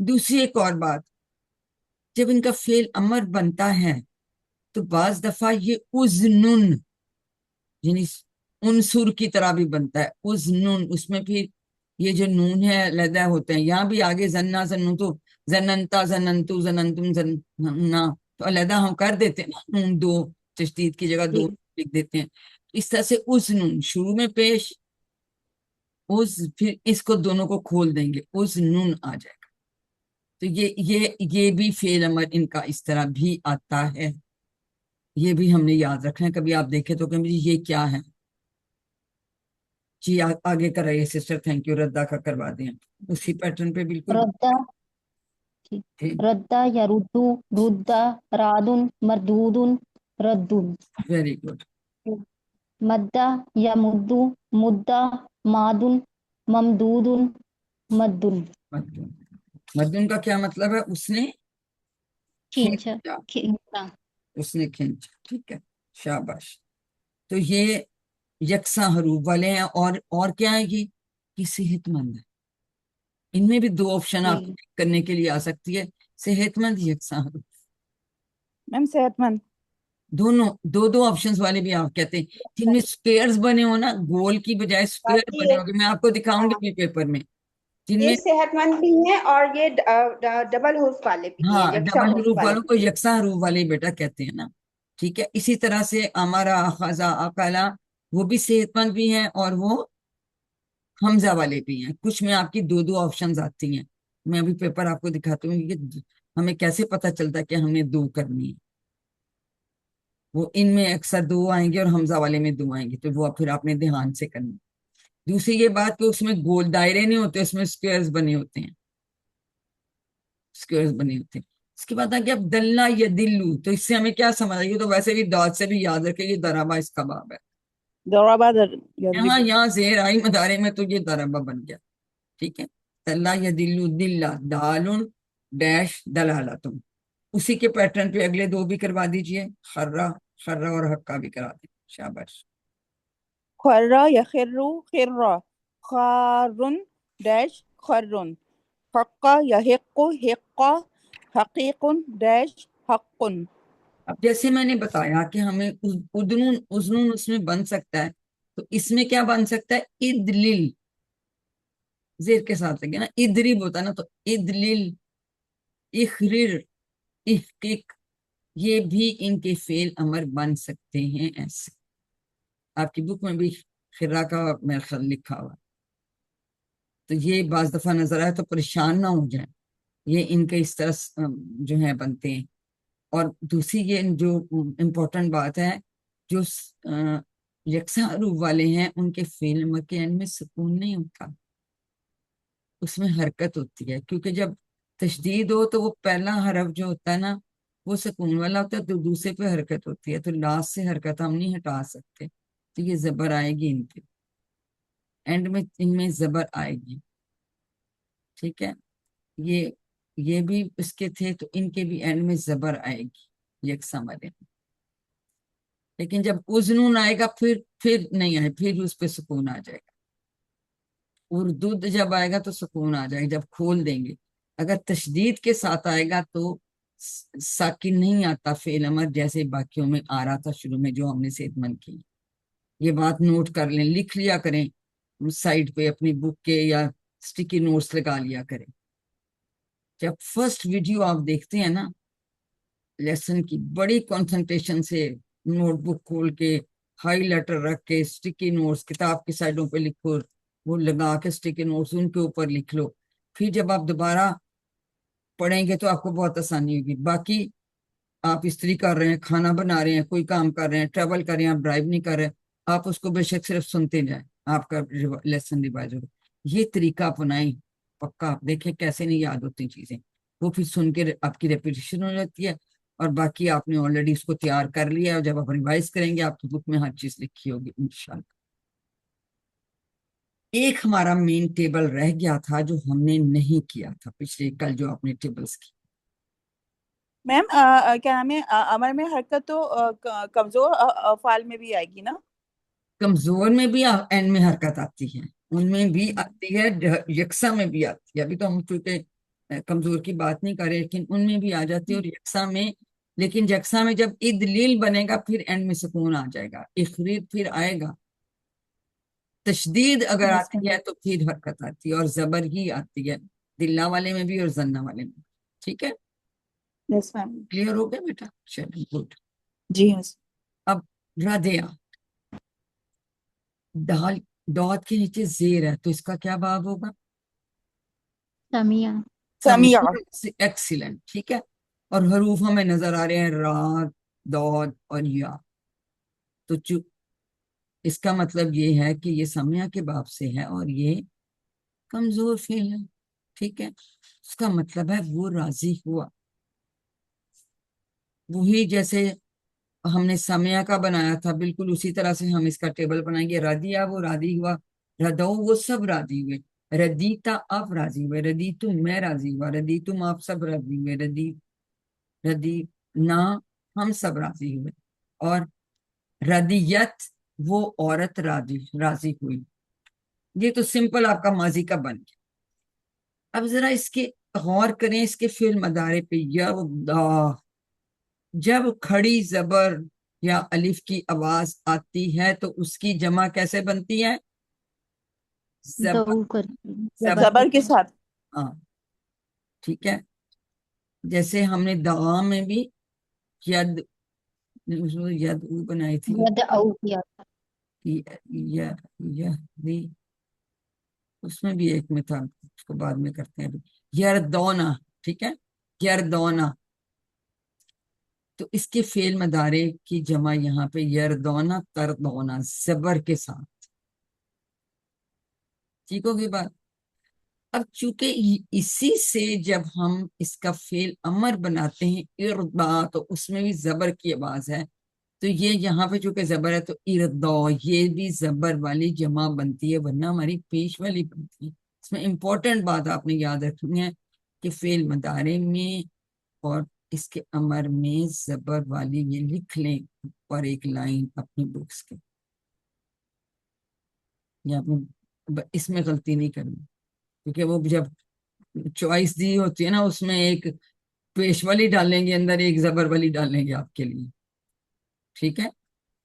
دوسری ایک اور بات، جب ان کا فعل امر بنتا ہے تو بعض دفعہ یہ اذنن یعنی انصر کی طرح بھی بنتا ہے. اذنن اس میں پھر یہ جو نون ہے علیحدہ ہوتے ہیں. یہاں بھی آگے زننا زنن تو زننتا زننتو زننتم زننا تو علیحدہ ہم کر دیتے ہیں نا، نون 2 تشدید کی جگہ 2 جی لکھ دیتے ہیں. اس طرح سے اذنن شروع میں پیش پھر اس کو دونوں کو کھول دیں گے، اذنن آ جائے گا. تو یہ بھی فعل امر ان کا اس طرح بھی آتا ہے. یہ بھی ہم نے یاد رکھنا ہے. کبھی آپ دیکھیں تو کہ یہ کیا ہے. جی آگے کر رہی ہے سسٹر، تھینک یو. ردا کا کروا دیں اسی پیٹرن پہ بالکل. رد رد يرد رد راد مردود رد ویری گڈ. مد يمد مد ماد ممدود مد مدن کا کیا مطلب ہے؟ اس نے کھینچا کھینچا، کھینچا اس نے کھینچا. ٹھیک ہے شاباش. تو یہ یکساں حروف والے ہیں. اور کیا ہے یہ صحت مند ہے. ان میں بھی 2 آپشن آپ جی کرنے کے لیے آ سکتی ہے، صحت مند یکساں حروف. میم صحت مند. دونوں 2 آپشنز والے بھی آپ کہتے ہیں جن میں سکوئرز بنے ہو نا، گول کی بجائے سکوئر بنے ہو. میں آپ کو دکھاؤں گی بھی پیپر میں جن یہ میں صحت مند بھی ہیں اور یہ ڈبل حروف والے بھی ہاں ہیں، یکشا ڈبل حروف حروف والے والوں کو بھی ہیں. یکساں حروف والے بیٹا کہتے ہیں نا. ٹھیک ہے، اسی طرح سے امارا اخذا اکلا وہ بھی صحت مند بھی ہیں اور وہ حمزہ والے بھی ہیں. کچھ میں آپ کی 2 آپشنز آتی ہیں. میں ابھی پیپر آپ کو دکھاتی ہوں کہ ہمیں کیسے پتہ چلتا ہے کہ ہمیں 2 کرنی ہے. وہ ان میں اکثر 2 آئیں گے اور حمزہ والے میں 2 آئیں گے، تو وہ پھر آپ نے دھیان سے کرنی. دوسری یہ بات کہ اس میں گول دائرے نہیں ہوتے، اس میں سکوئرز بنے ہوتے ہیں. سکوئرز بنے ہوتے ہیں. اس کے بعد آگے اب دلہ یا دلو، تو اس سے ہمیں کیا سمجھ آئے گی؟ تو ویسے بھی ڈاٹ سے بھی یاد رکھے یہ درابا اس کا باب ہے. ضربہ یہاں زیر آئی مدارے میں تو یہ درابا بن گیا. ٹھیک ہے، دلہ یا دلو دلہ دالن ڈیش دلالتم. اسی کے پیٹرن پہ اگلے 2 بھی کروا دیجئے. خرہ خرہ اور حقہ بھی کرا دیں. شاباش. خرہ یخر خرہ خارن ڈیش خرن حقہ یحق حقہ حقیق ڈیش حق. اب جیسے میں نے بتایا کہ ہمیں ادنون ازنون اس میں بن سکتا ہے، تو اس میں کیا بن سکتا ہے؟ ادلل. زیر کے ساتھ لگے نا، ادریب ہوتا نا تو ادلیل، اخرر، احقق، یہ بھی ان کے فعل امر بن سکتے ہیں ایسے. آپ کی بک میں بھی خرا کا میرا خیال لکھا ہوا. تو یہ بعض دفعہ نظر آئے تو پریشان نہ ہو جائیں، یہ ان کے اس طرح جو ہے بنتے ہیں. اور دوسری یہ جو امپورٹنٹ بات ہے، جو یکساں حروف والے ہیں ان کے فعل امر کے اینڈ میں سکون نہیں ہوتا، اس میں حرکت ہوتی ہے. کیونکہ جب تشدید ہو تو وہ پہلا حرف جو ہوتا ہے نا وہ سکون والا ہوتا ہے، تو دوسرے پہ حرکت ہوتی ہے، تو لاسٹ سے حرکت ہم نہیں ہٹا سکتے. تو یہ زبر آئے گی ان پہ، اینڈ میں ان میں زبر آئے گی. ٹھیک ہے، یہ بھی اس کے تھے تو ان کے بھی اینڈ میں زبر آئے گی یکساں والے. لیکن جب اذنون آئے گا پھر نہیں آئے، پھر اس پہ سکون آ جائے گا. اردود جب آئے گا تو سکون آ جائے گا جب کھول دیں گے. اگر تشدید کے ساتھ آئے گا تو ساکن نہیں آتا فعل امر، جیسے باقیوں میں آ رہا تھا شروع میں جو ہم نے صحت مند کی. یہ بات نوٹ کر لیں، لکھ لیا کریں سائڈ پہ اپنی بک کے، یا سٹیکی نوٹس لگا لیا کریں. جب فرسٹ ویڈیو آپ دیکھتے ہیں نا لیسن کی، بڑی کنسنٹریشن سے نوٹ بک کھول کے ہائی لیٹر رکھ کے سٹیکی نوٹس کتاب کی سائڈوں پہ لکھو، وہ لگا کے سٹیکی نوٹس ان کے اوپر لکھ لو. پھر جب آپ دوبارہ پڑھیں گے تو آپ کو بہت آسانی ہوگی. باقی آپ استری کر رہے ہیں، کھانا بنا رہے ہیں، کوئی کام کر رہے ہیں، ٹریول کر رہے ہیں، آپ ڈرائیو نہیں کر رہے، آپ اس کو بے شک صرف سنتے جائیں، آپ کا لیسن ریوائز ہوگا. یہ طریقہ اپنائیں پکا. آپ دیکھیں کیسے نہیں یاد ہوتی چیزیں، وہ پھر سن کے آپ کی ریپیٹیشن ہو جاتی ہے. اور باقی آپ نے آلریڈی اس کو تیار کر لیا، اور جب آپ ریوائز کریں گے آپ کی بک میں ہر چیز لکھی ہوگی انشاءاللہ. ایک ہمارا مین ٹیبل رہ گیا تھا جو ہم نے نہیں کیا تھا پچھلے کل، جو آپ نے ٹیبلز کی. میم کیا نام ہے، امر میں حرکت تو کمزور افعال میں بھی آئے گی نا؟ کمزور میں بھی اینڈ میں حرکت آتی ہے، ان میں بھی آتی ہے، یکساں میں بھی آتی ہے. ابھی تو ہم چونکہ کمزور کی بات نہیں کر رہے، لیکن ان میں بھی آ جاتی ہے اور یکساں میں. لیکن یکساں میں جب ادلیل بنے گا پھر اینڈ میں سکون آ جائے گا، اخرید پھر آئے گا. تشدید اگر یس آتی ہے تو پھر حرکت آتی ہے، اور زبر ہی آتی ہے دلہ والے میں بھی اور زنہ والے میں. ٹھیک ہے، میم، یس میم. کلیئر ہو گیا بیٹا؟ چلو گڈ. جی یس. اب رادیا، ڈال ڈاٹ کے نیچے زیر ہے تو اس کا کیا باب ہوگا؟ سمیع، سمیع. ایکسیلنٹ. ٹھیک ہے، اور حروف ہمیں نظر آ رہے ہیں را، داد اور یا. تو اس کا مطلب یہ ہے کہ یہ سمیع کے باب سے ہے اور یہ کمزور فعل ہے. ٹھیک ہے، اس کا مطلب ہے وہ راضی ہوا. وہی جیسے ہم نے سمیع کا بنایا تھا بالکل اسی طرح سے ہم اس کا ٹیبل بنائیں گے. ردیا وہ راضی ہوا، ردو وہ سب راضی ہوئے، ردیتا آپ راضی ہوئے، ردیتم میں راضی ہوا، ردیتم آپ سب راضی ہوئے، ردی نا ہم سب راضی ہوئے، اور ردیت وہ عورت راضی ہوئی. یہ تو سمپل آپ کا ماضی کا بن گیا. اب ذرا اس کے غور کریں اس کے فعل مضارع پہ. یغدا، جب کھڑی زبر یا الف کی آواز آتی ہے تو اس کی جمع کیسے بنتی ہے؟ زبر. دو کر زبر کے ساتھ. ہاں ٹھیک ہے، جیسے ہم نے دعا میں بھی ید بنائی تھی، ید او کیا تھا. اس میں بھی ایک میں تھا، اس کو بعد میں کرتے ہیں. یردونا، ٹھیک ہے، یردونا. تو اس کے فعل مضارع کی جمع یہاں پہ یردونا تردونا زبر کے ساتھ. ٹھیک ہوگی بات؟ اب چونکہ اسی سے جب ہم اس کا فعل امر بناتے ہیں اردا، تو اس میں بھی زبر کی آواز ہے، تو یہ یہاں پہ چونکہ زبر ہے تو اردا یہ بھی زبر والی جمع بنتی ہے، ورنہ ہماری پیش والی بنتی ہے. اس میں امپورٹنٹ بات آپ نے یاد رکھنی ہے کہ فعل مضارع میں اور اس کے امر میں زبر والی یہ لکھ لیں اور ایک لائن اپنی بکس کے، یا اس میں غلطی نہیں کرنی. کیونکہ وہ جب چوائس دی ہوتی ہے نا اس میں ایک پیش والی ڈالیں گے اندر، ایک زبر والی ڈالیں گے آپ کے لیے. ٹھیک ہے،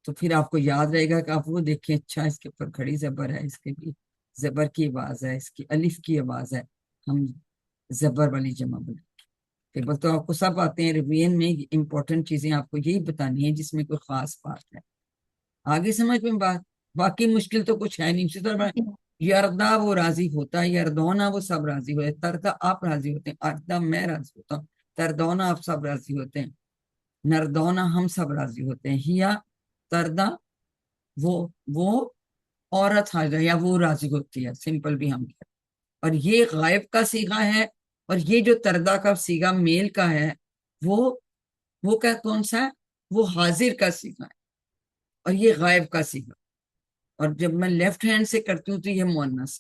تو پھر آپ کو یاد رہے گا کہ آپ وہ دیکھیں اچھا اس کے اوپر کھڑی زبر ہے، اس کے بھی زبر کی آواز ہے، اس کی الف کی آواز ہے، ہم زبر والی جمع بنا ٹیبل تو آپ کو سب آتے ہیں. ریویژن میں امپورٹنٹ چیزیں آپ کو یہی بتانی ہے جس میں کوئی خاص بات ہے. آگے سمجھ میں بات، باقی مشکل تو کچھ ہے نہیں. اسی طرح یردا وہ راضی ہوتا ہے، یردونا وہ سب راضی ہوتے ہیں، تردا آپ راضی ہوتے ہیں، اردا میں راضی ہوتا ہوں، تردونا آپ سب راضی ہوتے ہیں، نردونا ہم سب راضی ہوتے ہیں. ہیا تردا وہ عورت حاضر یا وہ راضی ہوتی ہے، سمپل بھی ہم کہتے ہیں. اور یہ غائب کا صیغہ ہے، اور یہ جو تردا کا صیغہ میل کا ہے وہ کیا کون سا ہے؟ وہ حاضر کا صیغہ ہے، اور یہ غائب کا صیغہ. اور جب میں لیفٹ ہینڈ سے کرتی ہوں تو یہ مؤنث.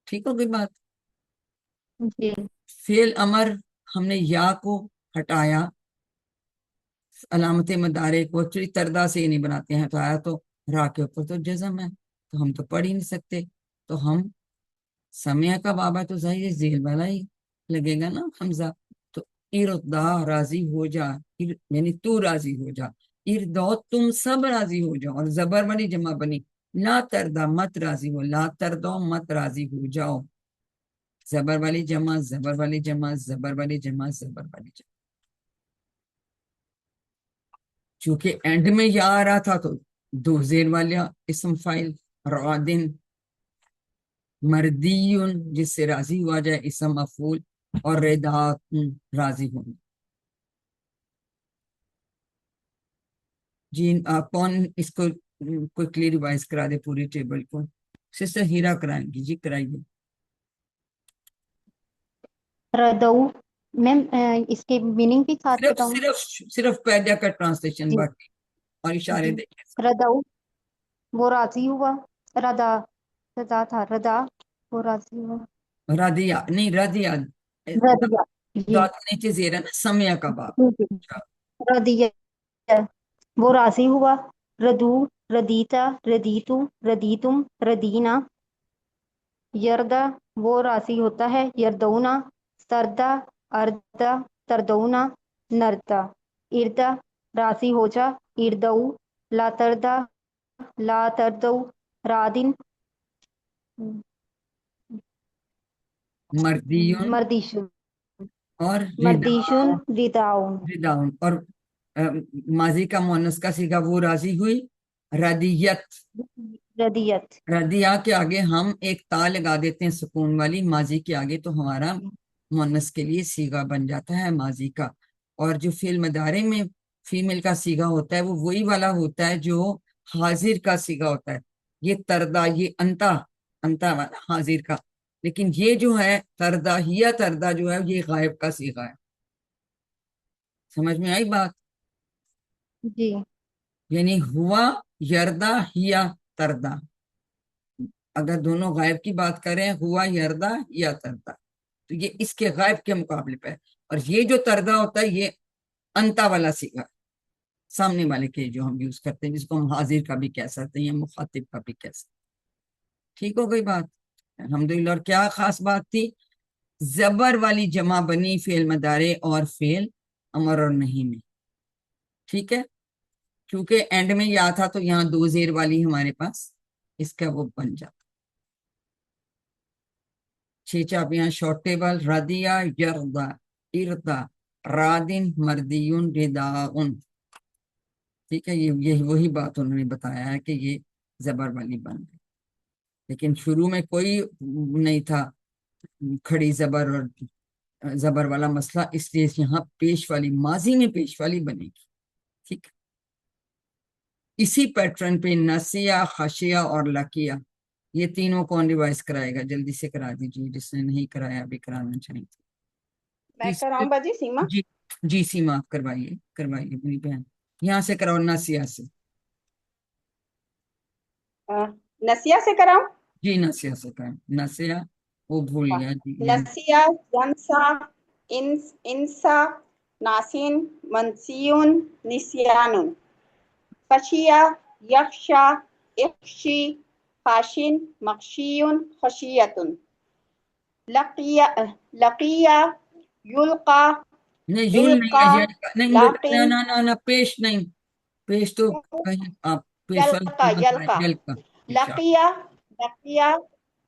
ٹھیک ہو گئی بات؟ جی فعل امر ہم نے یا کو ہٹایا، علامت مدارے کو ایکچولی تردا سے ہی نہیں بناتے ہیں، ہٹایا تو را کے اوپر تو جزم ہے، تو ہم تو پڑھ ہی نہیں سکتے. تو ہم سمیع کا بابا تو ظاہر ذیل والا ہی لگے گا نا حمزہ. تو اردا راضی ہو جا، یعنی تو راضی ہو جا، اردو تم سب راضی ہو جاؤ. اور زبر والی جمع بنی، لا تردا مت راضی ہو، لا تردو مت راضی ہو جاؤ. زبر والی جمع، زبر والی جمع، زبر والی جمع، زبر والی جمع. چونکہ اینڈ میں یا آ رہا تھا تو دو زیر والا اسم فائل، رادن مردیون جس سے راضی ہوا جائے اسم مفعول، اور ردات راضی ہوں. جی آپ کون اس کو کوئکلی ریوائز کرا دے پوری ٹیبل کو؟ سسٹر ہیرا کرائیں گی، جی کرائیے. ردو میم اس کے میننگ بھی ساتھ صرف بتاؤں؟ صرف صرف پیدا کا ٹرانسلیشن جی باقی اور اشارے جی دیکھیں. ردو وہ راضی ہوا، ردا ردا تھا، ردا وہ راضی ہوا، رادیا نہیں، رادیا رضیا جی داد نیچے زیر ہے نا، سمیہ کا باب. جی رضیا وہ راضی ہوا، ردو ردیتا ردیتو ردیتم ردینا، یردا وہ راضی ہوتا ہے، یردونا سردا اردا تردونا نردا، اردا راضی ہو جا، اردو لا تردا لا تردو رادن مردیون مردیشن اور مردیشن رداؤن رداؤن. اور ماضی کا مؤنث کا صیغہ وہ راضی ہوئی، ردیت. ردیت ردیا کے آگے ہم ایک تا لگا دیتے ہیں سکون والی، ماضی کے آگے تو ہمارا مؤنث کے لیے صیغہ بن جاتا ہے ماضی کا. اور جو فعل مضارع میں فیمیل کا صیغہ ہوتا ہے وہ وہی والا ہوتا ہے جو حاضر کا صیغہ ہوتا ہے. یہ تردا، یہ انتا والا حاضر کا. لیکن یہ جو ہے تردا، ہیا تردا جو ہے یہ غائب کا صیغہ ہے. سمجھ میں آئی بات؟ جی یعنی ہوا یردا ہیا تردا، اگر دونوں غائب کی بات کریں ہوا یردا یا تردا تو یہ اس کے غائب کے مقابلے پہ ہے. اور یہ جو تردا ہوتا ہے یہ انتا والا صیغہ سامنے والے کے جو ہم یوز کرتے ہیں، جس کو ہم حاضر کا بھی کہہ سکتے ہیں یا مخاطب کا بھی کہہ سکتے ہیں. ٹھیک ہو گئی بات؟ الحمدللہ. اور کیا خاص بات تھی؟ زبر والی جمع بنی فعل مضارع اور فعل امر اور نہیں میں. ٹھیک ہے، کیونکہ اینڈ میں یا تھا تو یہاں دو زیر والی ہمارے پاس اس کا وہ بن جاتا. چھ آپ یہاں شارٹ ٹیبل، ردیا یردا اردا رادن مردیون رداؤن. ٹھیک ہے، یہ وہی بات انہوں نے بتایا ہے کہ یہ زبر والی بن گئی. لیکن شروع میں کوئی نہیں تھا کھڑی زبر اور زبر والا مسئلہ، اس لیے یہاں پیش والی ماضی میں پیش والی بنے گی. ٹھیک، اسی پیٹرن پہ نسیہ، خشیہ اور لقیہ، یہ تینوں کون ریوائز کرائے گا؟ جلدی سے کرا دیجیے، جس نے نہیں کرایا ابھی کرانا چاہیے. میں کراؤں باجی سیما؟ جی جی سیما آپ کروائیے میری بہن. یہاں سے کراؤ، نسیہ سے. نسیہ سے کراؤں؟ جی نسیہ سے کریں. نسیہ وہ بھول گیا جی. نسیہ ینسا انسا ناسین منسیون نسیان، خشیہ یخشا اخشی خاشن مخشیون خشیتن، لقیہ یلقا نہیں یول نہیں القا ہے، نہیں لاقن نہ پیش نہیں، پیش تو کہیں آپ پیش والا یلقا یل کا لقیہ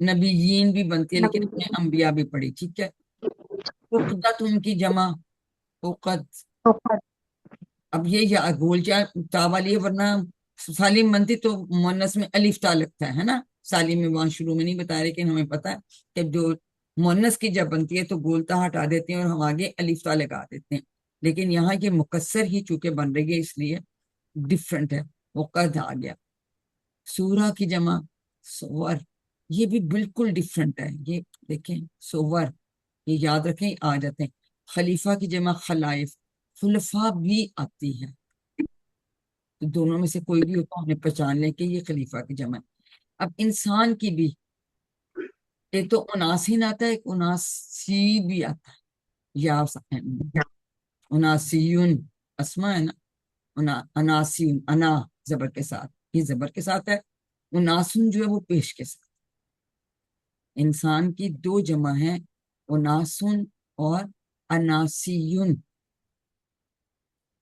نبیین بھی بنتی ہے لیکن ہم نے انبیاء بھی پڑھی. ٹھیک ہے. عقدۃ کی جمع عقد. اب یہ گول تا والی ہے، ورنہ سالم بنتی تو مونس میں الف تا لگتا ہے نا. سالم میں وہاں شروع میں نہیں بتایا لیکن ہمیں پتا ہے کہ جو مونس کی جب بنتی ہے تو گولتا ہٹا دیتے ہیں اور ہم آگے الف تا لگا دیتے ہیں. لیکن یہاں یہ مکسر ہی چونکہ بن رہی ہے اس لیے ڈفرنٹ ہے. عقد آ گیا. سورہ کی جمع سور، یہ بھی بالکل ڈفرنٹ ہے. یہ دیکھیں سور، یہ یاد رکھیں آ جاتے ہیں. خلیفہ کی جمع خلائف، خلفاء بھی آتی ہے. تو دونوں میں سے کوئی بھی ہو تو ہم نے پہچان لیں کہ یہ خلیفہ کی جمع ہے. اب انسان کی بھی ایک تو اناسین آتا ہے، ایک اناسی بھی آتا ہے. یا اناسیون اسما ہے نا. اناسیون انا زبر کے ساتھ، یہ زبر کے ساتھ ہے. اناسن جو ہے وہ پیش کے ساتھ. انسان کی دو جمع ہیں، اناسن اور اناسیون.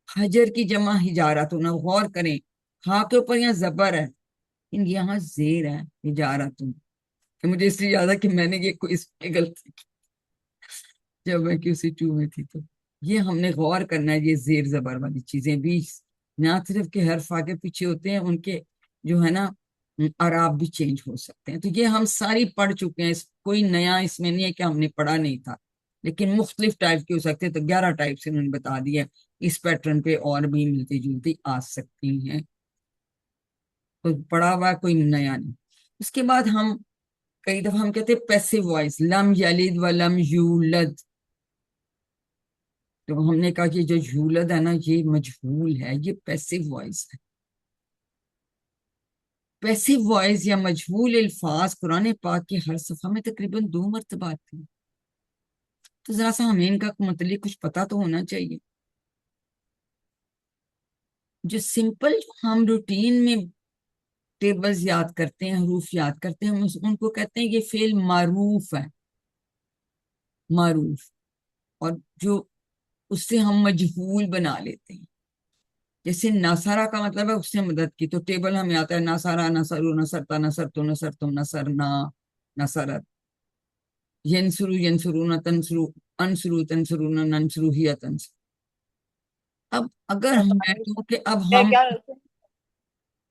حجر کی جمع حجارتون. غور کریں ہاں کے اوپر یہاں زبر ہے لیکن یہاں زیر ہے حجارتون. مجھے اس لیے یاد ہے کہ میں نے یہ کوئی اس میں غلطی کی جب میں QC2 میں تھی. تو یہ ہم نے غور کرنا ہے، یہ زیر زبر والی چیزیں بھی نہ صرف کے حرف آگے پیچھے ہوتے ہیں، ان کے جو ہے نا اعراب بھی چینج ہو سکتے ہیں. تو یہ ہم ساری پڑھ چکے ہیں، کوئی نیا اس میں نہیں ہے کہ ہم نے پڑھا نہیں تھا، لیکن مختلف ٹائپ کے ہو سکتے ہیں. تو 11 ٹائپ سے انہوں نے بتا دیا. اس پیٹرن پہ اور بھی ملتی جلتی آ سکتی ہیں. کوئی پڑھا ہوا کوئی نیا نہیں. اس کے بعد ہم کئی دفعہ ہم کہتے ہیں پیسو وائس، لم یلد ولم یولد. تو ہم نے کہا کہ جو یولد ہے نا یہ مجہول ہے، یہ پیسو وائس ہے. پیسو وائس یا مجہول الفاظ قرآن پاک کے ہر صفحہ میں تقریباً 2 مرتبہ آتی ہیں. تو ذرا سا ہمیں ان کا متعلق کچھ پتا تو ہونا چاہیے. جو سمپل ہم روٹین میں ٹیبلز یاد کرتے ہیں، حروف یاد کرتے ہیں، ہم ان کو کہتے ہیں یہ فعل معروف ہے. معروف. اور جو اس سے ہم مجہول بنا لیتے ہیں، جیسے ناصرہ کا مطلب ہے اس سے مدد کی. تو ٹیبل ہمیں آتا ہے ناصرہ نصرو نصرتا نصرتو نصرتم نصرنا نصرت. ینصرو ینصرون تنصرو انصرو تنصرون ننصرو ہی تنصرو. اب اگر ہم کہ اب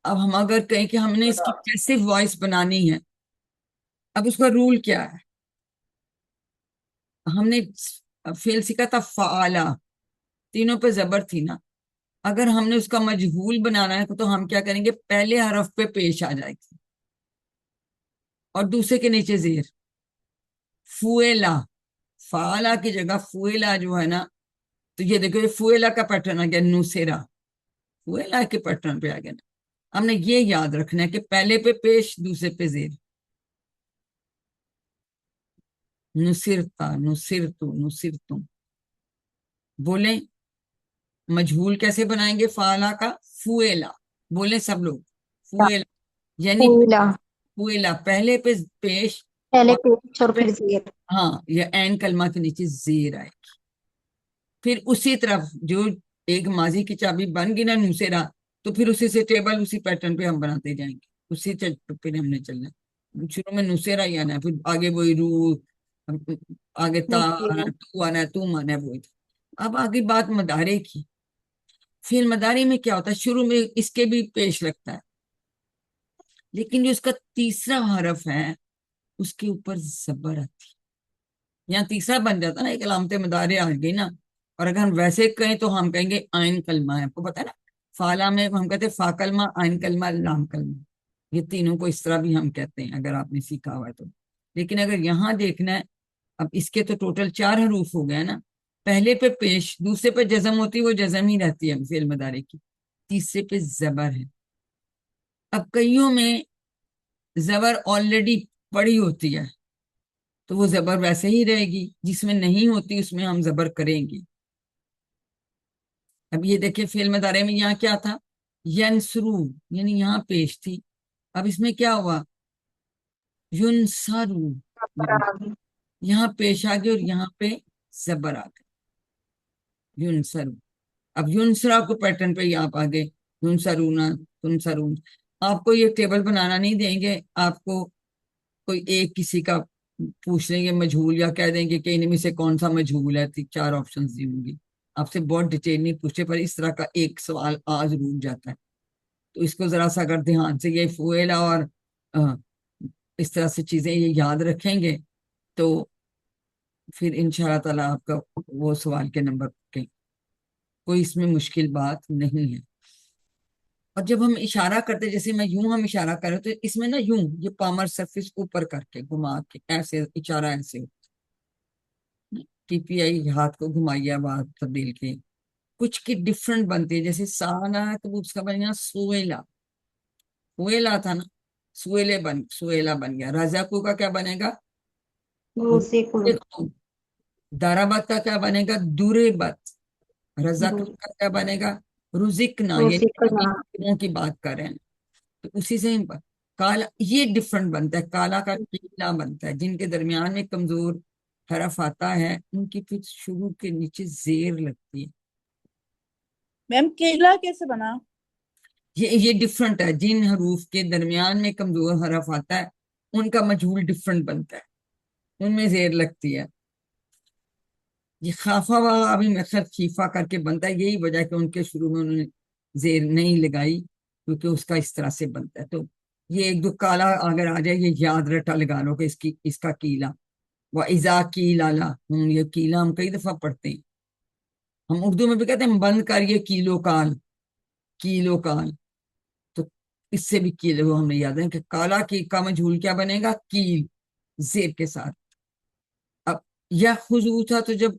ہم اگر کہیں کہ ہم نے اس کی کیسے وائس بنانی ہے، اب اس کا رول کیا ہے؟ ہم نے فعل سیکھا تھا فعالا، تینوں پہ زبر تھی نا. اگر ہم نے اس کا مجہول بنانا ہے تو ہم کیا کریں گے؟ پہلے حرف پہ پیش آ جائے گی اور دوسرے کے نیچے زیر. فویلا، فعالا کی جگہ فویلا جو ہے نا، تو یہ دیکھو یہ فویلا کا پیٹرن آ گیا. نوسیرا فویلا کے پیٹرن پہ آ گیا نا. ہم نے یہ یاد رکھنا ہے کہ پہلے پہ پیش دوسرے پہ زیر. نصرتا نصرتو نصرتم. بولیں مجہول کیسے بنائیں گے فعلا کا؟ فویلا. بولیں سب لوگ فویلا، یعنی فولا فویلا پہلے پہ پیش. پہلے اور پیش اور پھر زیر. ہاں یہ عین کلمہ کے نیچے زیر آئے گی. پھر اسی طرف جو ایک ماضی کی چابی بن گئی نا نوسیرا، تو پھر اسی سے ٹیبل اسی پیٹرن پہ ہم بناتے جائیں گے. اسی پہ ہم نے چلنا ہے. شروع میں نوسیرا ہی آنا ہے، پھر آگے وہی روح، آگے تا آنا ہے، تو آنا ہے، تم آنا ہے، وہی. اب آگے بات مدارے کی. فعل مدارے میں کیا ہوتا ہے؟ شروع میں اس کے بھی پیش لگتا ہے، لیکن جو اس کا تیسرا حرف ہے اس کے اوپر زبر آتی ہے. یہاں تیسرا بن جاتا نا، ایک علامت مدارے آ گئی نا. اور اگر ہم ویسے کہیں تو ہم کہیں گے آئین کلمہ ہے. آپ کو پتا ہے نا فعلا میں ہم کہتے ہیں فا کلمہ، آئین کلمہ، لام کلمہ. یہ تینوں کو اس طرح بھی ہم کہتے ہیں اگر آپ نے سیکھا ہوا ہے تو. لیکن اگر یہاں دیکھنا ہے، اب اس کے تو ٹوٹل 4 حروف ہو گئے نا. پہلے پہ پیش، دوسرے پہ جزم ہوتی، وہ جزم ہی رہتی ہے فعل مدارے کی. تیسرے پہ زبر ہے. اب کئیوں میں زبر آلریڈی پڑی ہوتی ہے تو وہ زبر ویسے ہی رہے گی، جس میں نہیں ہوتی اس میں ہم زبر کریں گے. اب یہ دیکھیں فعل مضارع میں یہاں کیا تھا؟ ینسرو، یعنی یہاں پیش تھی. اب اس میں کیا ہوا؟ ینسرو، یہاں پیش آ گئی اور یہاں پہ زبر آ گئی. ینسرو. اب یونسرا کو پیٹرن پہ ہی آپ آگے یونسرونا تنسرون. آپ کو یہ ٹیبل بنانا نہیں دیں گے، آپ کو کوئی ایک کسی کا پوچھ لیں گے مجہول، یا کہہ دیں گے کہ ان میں سے کون سا مجہول ہے، 4 آپشنز دی ہوں گی. آپ سے بہت ڈیٹیل نہیں پوچھتے، پر اس طرح کا ایک سوال ضرور جاتا ہے. تو اس کو ذرا سا اگر دھیان سے یہ فویلا اور اس طرح سے چیزیں یہ یاد رکھیں گے تو پھر انشاءاللہ تعالیٰ آپ کا وہ سوال کے نمبر پکیں. کوئی اس میں مشکل بات نہیں ہے. اور جب ہم اشارہ کرتے، جیسے میں یوں ہم اشارہ کریں تو اس میں نا یوں یہ پامر سرفیس اوپر کر کے گھما کے ایسے اشارہ ایسے ٹی پی آئی ہاتھ کو گھمائیے بات تبدیل کے کچھ کی ڈفرنٹ بنتی ہے. جیسے سانا ہے تو اس کا بن گیا سویلا، سویلا تھا نا، سویلا بن گیا. رزاقو کا کیا بنے گا؟ روزقنا دارابت کا کیا بنے گا؟ دورے بت. رزق کا کیا بنے گا؟ رزقنا، یعنی روزقنا دونوں کی بات کر رہے ہیں. تو اسی سے کالا یہ ڈفرنٹ بنتا ہے. کالا کا کیلا بنتا ہے. جن کے درمیان میں کمزور حرف آتا ہے ان کی پھر شروع کے نیچے زیر لگتی ہے. میم کیلا کیسے بنا؟ یہ ڈفرنٹ ہے. جن حروف کے درمیان میں کمزور حرف آتا ہے ان کا مجہول ڈفرنٹ بنتا ہے، ان میں زیر لگتی ہے. یہ خافا والا ابھی مقصد خیفہ کر کے بنتا ہے. یہی وجہ کہ ان کے شروع میں انہوں نے زیر نہیں لگائی، کیونکہ اس کا اس طرح سے بنتا ہے. تو یہ ایک دو کالا اگر آ جائے یہ یاد رٹا لگا لو کہ اس کا کیلا وہ ایزا کی لالا. یہ کیلا ہم کئی دفعہ پڑھتے ہیں. ہم اردو میں بھی کہتے ہیں بند کر یہ کیلو کال، کیلو کال. تو اس سے بھی کیلو ہم نے یاد ہے کہ کالا کی کا مجہول کیا بنے گا؟ کیل زیر کے ساتھ. اب یا خضو تھا تو جب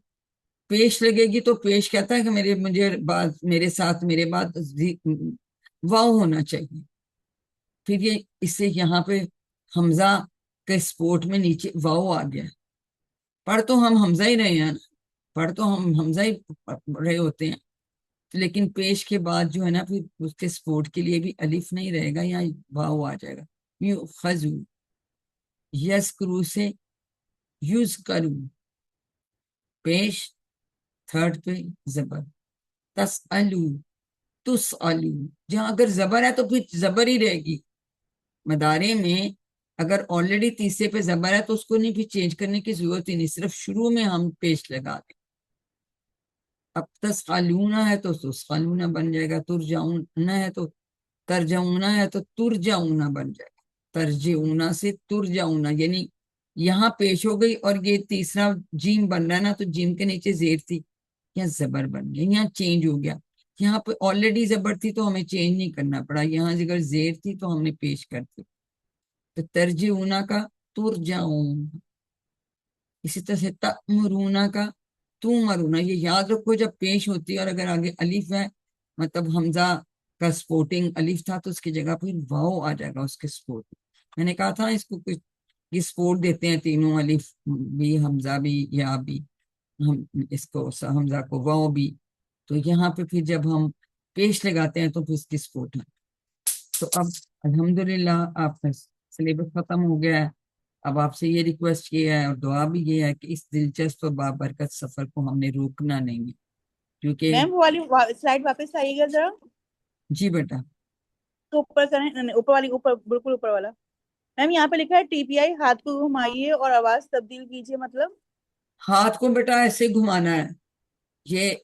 پیش لگے گی تو پیش کہتا ہے کہ میرے ساتھ میرے بعد واو ہونا چاہیے. پھر یہ اس سے یہاں پہ حمزہ کے سپورٹ میں نیچے واو آ گیا. پڑھ تو ہم حمزہ ہی رہے ہیں نا، پڑھ تو ہم حمزہ ہی رہے ہوتے ہیں، لیکن پیش کے بعد جو ہے نا پھر اس کے سپورٹ کے لیے بھی الف نہیں رہے گا، یہاں واو آ جائے گا. یو خزو، یس کرو سے یوز کرو، پیش تھرڈ پہ زبر. تسالو، تسالو، جہاں اگر زبر ہے تو پھر زبر ہی رہے گی. مدارے میں اگر آلریڈی تیسرے پہ زبر ہے تو اس کو نہیں پھر چینج کرنے کی ضرورت ہی نہیں، صرف شروع میں ہم پیش لگا دیں. اب تسالونا ہے تو تسالونا بن جائے گا. ترجعونا ہے تو ترجعونا ہے تو ترجعونا بن جائے گا. ترجعونا سے ترجعونا، یعنی یہاں پیش ہو گئی اور یہ تیسرا جیم بن رہا ہے نا، تو جیم کے نیچے زیر تھی، یہاں زبر بن گیا، یہاں چینج ہو گیا. یہاں پہ آلریڈی زبر تھی تو ہمیں چینج نہیں کرنا پڑا، یہاں اگر زیر تھی تو ہم نے پیش کر دی. تو ترجعونا کا ترجعون. اسی طرح سے تأمرونا کا تُمَرُونَ. یہ یاد رکھو جب پیش ہوتی ہے اور اگر آگے الف ہے، مطلب حمزہ کا سپورٹنگ الف تھا، تو اس کی جگہ پھر واو آ جائے گا اس کے سپورٹ. میں نے کہا تھا اس کو کچھ یہ سپورٹ دیتے ہیں تینوں، الف بھی، حمزہ بھی، یا بھی، ہم اس کو حمزہ کو واو بھی. تو یہاں پہ پھر جب ہم پیش لگاتے ہیں تو پھر اس کی سپورٹ ہے. تو اب الحمدللہ آپ کا سلیبس ختم ہو گیا ہے. اب آپ سے یہ ریکویسٹ کیا ہے اور دعا بھی یہ ہے کہ اس دلچسپ اور بابرکت سفر کو ہم نے روکنا نہیں ہے، کیونکہ میم وہ والی سلائڈ واپس آئیے گا ذرا، جی بیٹا تو اوپر کریں، اوپر والی، اوپر بالکل اوپر والا. میم یہاں پہ لکھا ہے ٹی پی آئی ہاتھ کو گھمائیے اور آواز تبدیل کیجیے، مطلب ہاتھ کو بیٹا ایسے گھمانا ہے. یہ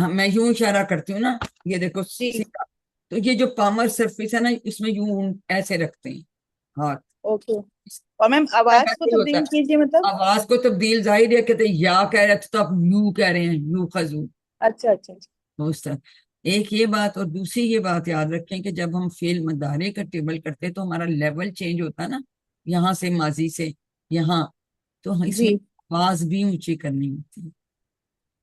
میں یوں اشارہ کرتی ہوں نا، یہ دیکھو جی. سیدھا. تو یہ جو پامر سرفیس ہے نا اس میں یوں ایسے رکھتے ہیں ہاتھ. اوکے. اور میم آواز کو ویسے ہی ہوتا تبدیل ہے. کیجیے، مطلب آواز کو تبدیل ظاہر ہے کہتے ہیں یا کہہ رہے تھے تو آپ یو کہہ رہے ہیں، یو خزو. اچھا اچھا اچھا. اس طرح ایک یہ بات، اور دوسری یہ بات یاد رکھیں کہ جب ہم فعل مضارع کا ٹیبل کرتے تو ہمارا لیول چینج ہوتا نا، یہاں سے ماضی سے یہاں، تو اس میں جی. آواز بھی اونچی کرنی ہوتی ہے.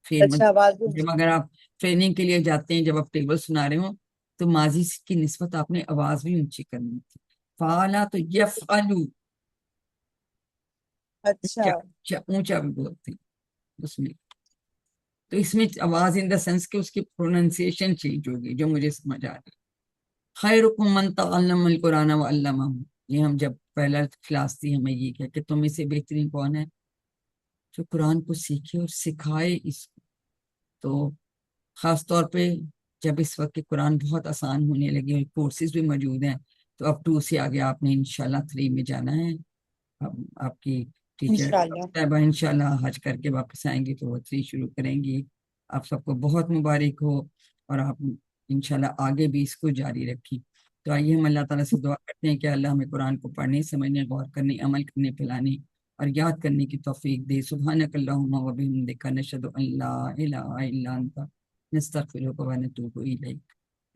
فعل اچھا آواز بھی. جب اگر آپ ٹریننگ کے لیے جاتے ہیں، جب آپ ٹیبل سنا رہے ہوں تو ماضی کی نسبت آپ نے آواز بھی اونچی کرنی ہوتی ہے. فعلا تو یفعلو، اچھا. اونچا بھی بولتے ہیں اس میں. تو اس میں آواز ان دا سینس کہ اس کی پروننسیشن چینج ہوگی، جو مجھے سمجھ آ رہی. خیرکم من تعلم القرآن وعلمہ. یہ ہم جب پہلا کلاس تھی ہمیں یہ کہا کہ تم میں سے بہترین کون ہے جو قرآن کو سیکھے اور سکھائے اس کو. تو خاص طور پہ جب اس وقت کہ قرآن بہت آسان ہونے لگے اور کورسز بھی موجود ہیں، تو اب 2 سے آگے آپ نے انشاءاللہ 3 میں جانا ہے. آپ کی ٹیچر انشاءاللہ صاحبہ انشاءاللہ حج کر کے واپس آئیں گی تو وہ 3 شروع کریں گی. آپ سب کو بہت مبارک ہو اور آپ انشاءاللہ آگے بھی اس کو جاری رکھیں. تو آئیے ہم اللہ تعالیٰ سے دعا کرتے ہیں کہ اللہ ہمیں قرآن کو پڑھنے سمجھنے غور کرنے عمل کرنے پھیلانے اور یاد کرنے کی توفیق دے. سبحانک اللہم و بحمدک نشہد ان لا الہ الا انت نستغفرک و نتوب الیک.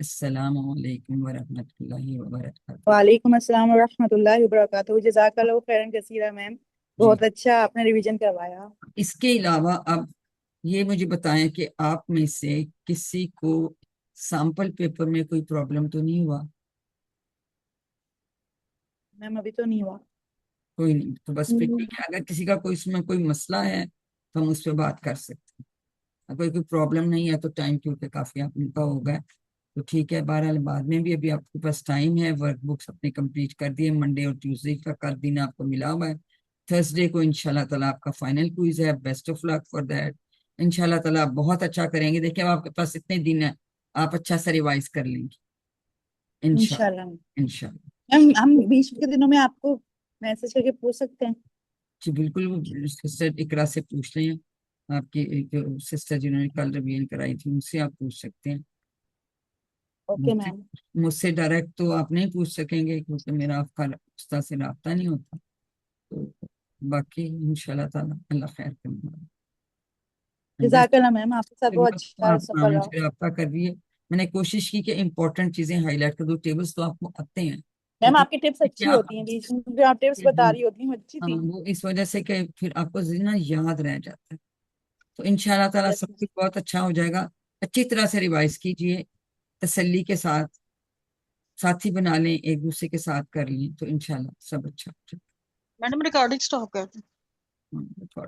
السلام علیکم ورحمۃ اللہ وبرکاتہ. وعلیکم السلام ورحمۃ اللہ وبرکاتہ. جزاک اللہ خیرن کثیرا میم. جی بہت اچھا آپ نے ریویژن کروایا. اس کے علاوہ اب یہ مجھے بتائیں کہ آپ میں سے کسی کو سیمپل پیپر میں کوئی پرابلم تو نہیں ہوا؟ میم ابھی تو نہیں ہوا. کوئی نہیں تو بس پھر ٹھیک ہے. اگر کسی کا کوئی اس میں کوئی مسئلہ ہے تو ہم اس پہ بات کر سکتے ہیں. اگر کوئی پرابلم نہیں ہے تو ٹائم کیونکہ کافی آپ ان کا ہوگا تو ٹھیک ہے. بہرحال بعد میں بھی ابھی آپ کے پاس ٹائم ہے. ورک بکس اپنے کمپلیٹ کر دیے. منڈے اور ٹیوزڈے کا دن آپ کو ملا ہوا ہے. تھرسڈے کو انشاءاللہ تعالیٰ آپ کا فائنل کوئز ہے. Best of luck for that. انشاءاللہ تعالیٰ آپ بہت اچھا کریں گے. دیکھیں آپ کے پاس اتنے دن ہیں, آپ اچھا سا ریوائز کر لیں گے انشاءاللہ. انشاءاللہ. انشاءاللہ میم ہم بیچ کے دنوں میں آپ کو میسج کر کے پوچھ سکتے ہیں. جی بالکل. سسٹر اقرا سے پوچھ لیں. آپ کی سسٹر جنہوں نے کل ریویژن کرائی تھی ان سے آپ پوچھ سکتے ہیں. Okay ma'am. مجھ سے ڈائریکٹ تو آپ نہیں پوچھ سکیں گے کیونکہ میرا آپ کا استاد سے رابطہ نہیں ہوتا. تو باقی انشاءاللہ تعالیٰ اللہ خیر کرے. جزاک اللہ میم. آپ کے ساتھ بہت اچھا آپ سفر رہا. مجھ سے رابطہ کر دیے. میں نے کوشش کی کہ امپورٹنٹ چیزیں ہائی لائٹ کر دوں. ٹیبلز تو آپ کو آتے ہیں میم آپ کی ٹپس لیکن اچھی ہوتی ہیں. بیچ میں جو آپ ٹپس بتا رہی ہوتی ہیں اچھی تھی. وہ اس وجہ سے کہ پھر آپ کو ذہن یاد رہ جاتا ہے. تو انشاءاللہ تعالیٰ سب کچھ بہت اچھا ہو جائے گا. اچھی طرح سے ریوائز کیجئے, تسلی کے ساتھ ساتھی بنا لیں, ایک دوسرے کے ساتھ کر لیں تو انشاءاللہ سب اچھا ہو جائے میڈم ریکارڈنگ سٹاپ کر دیں. گا.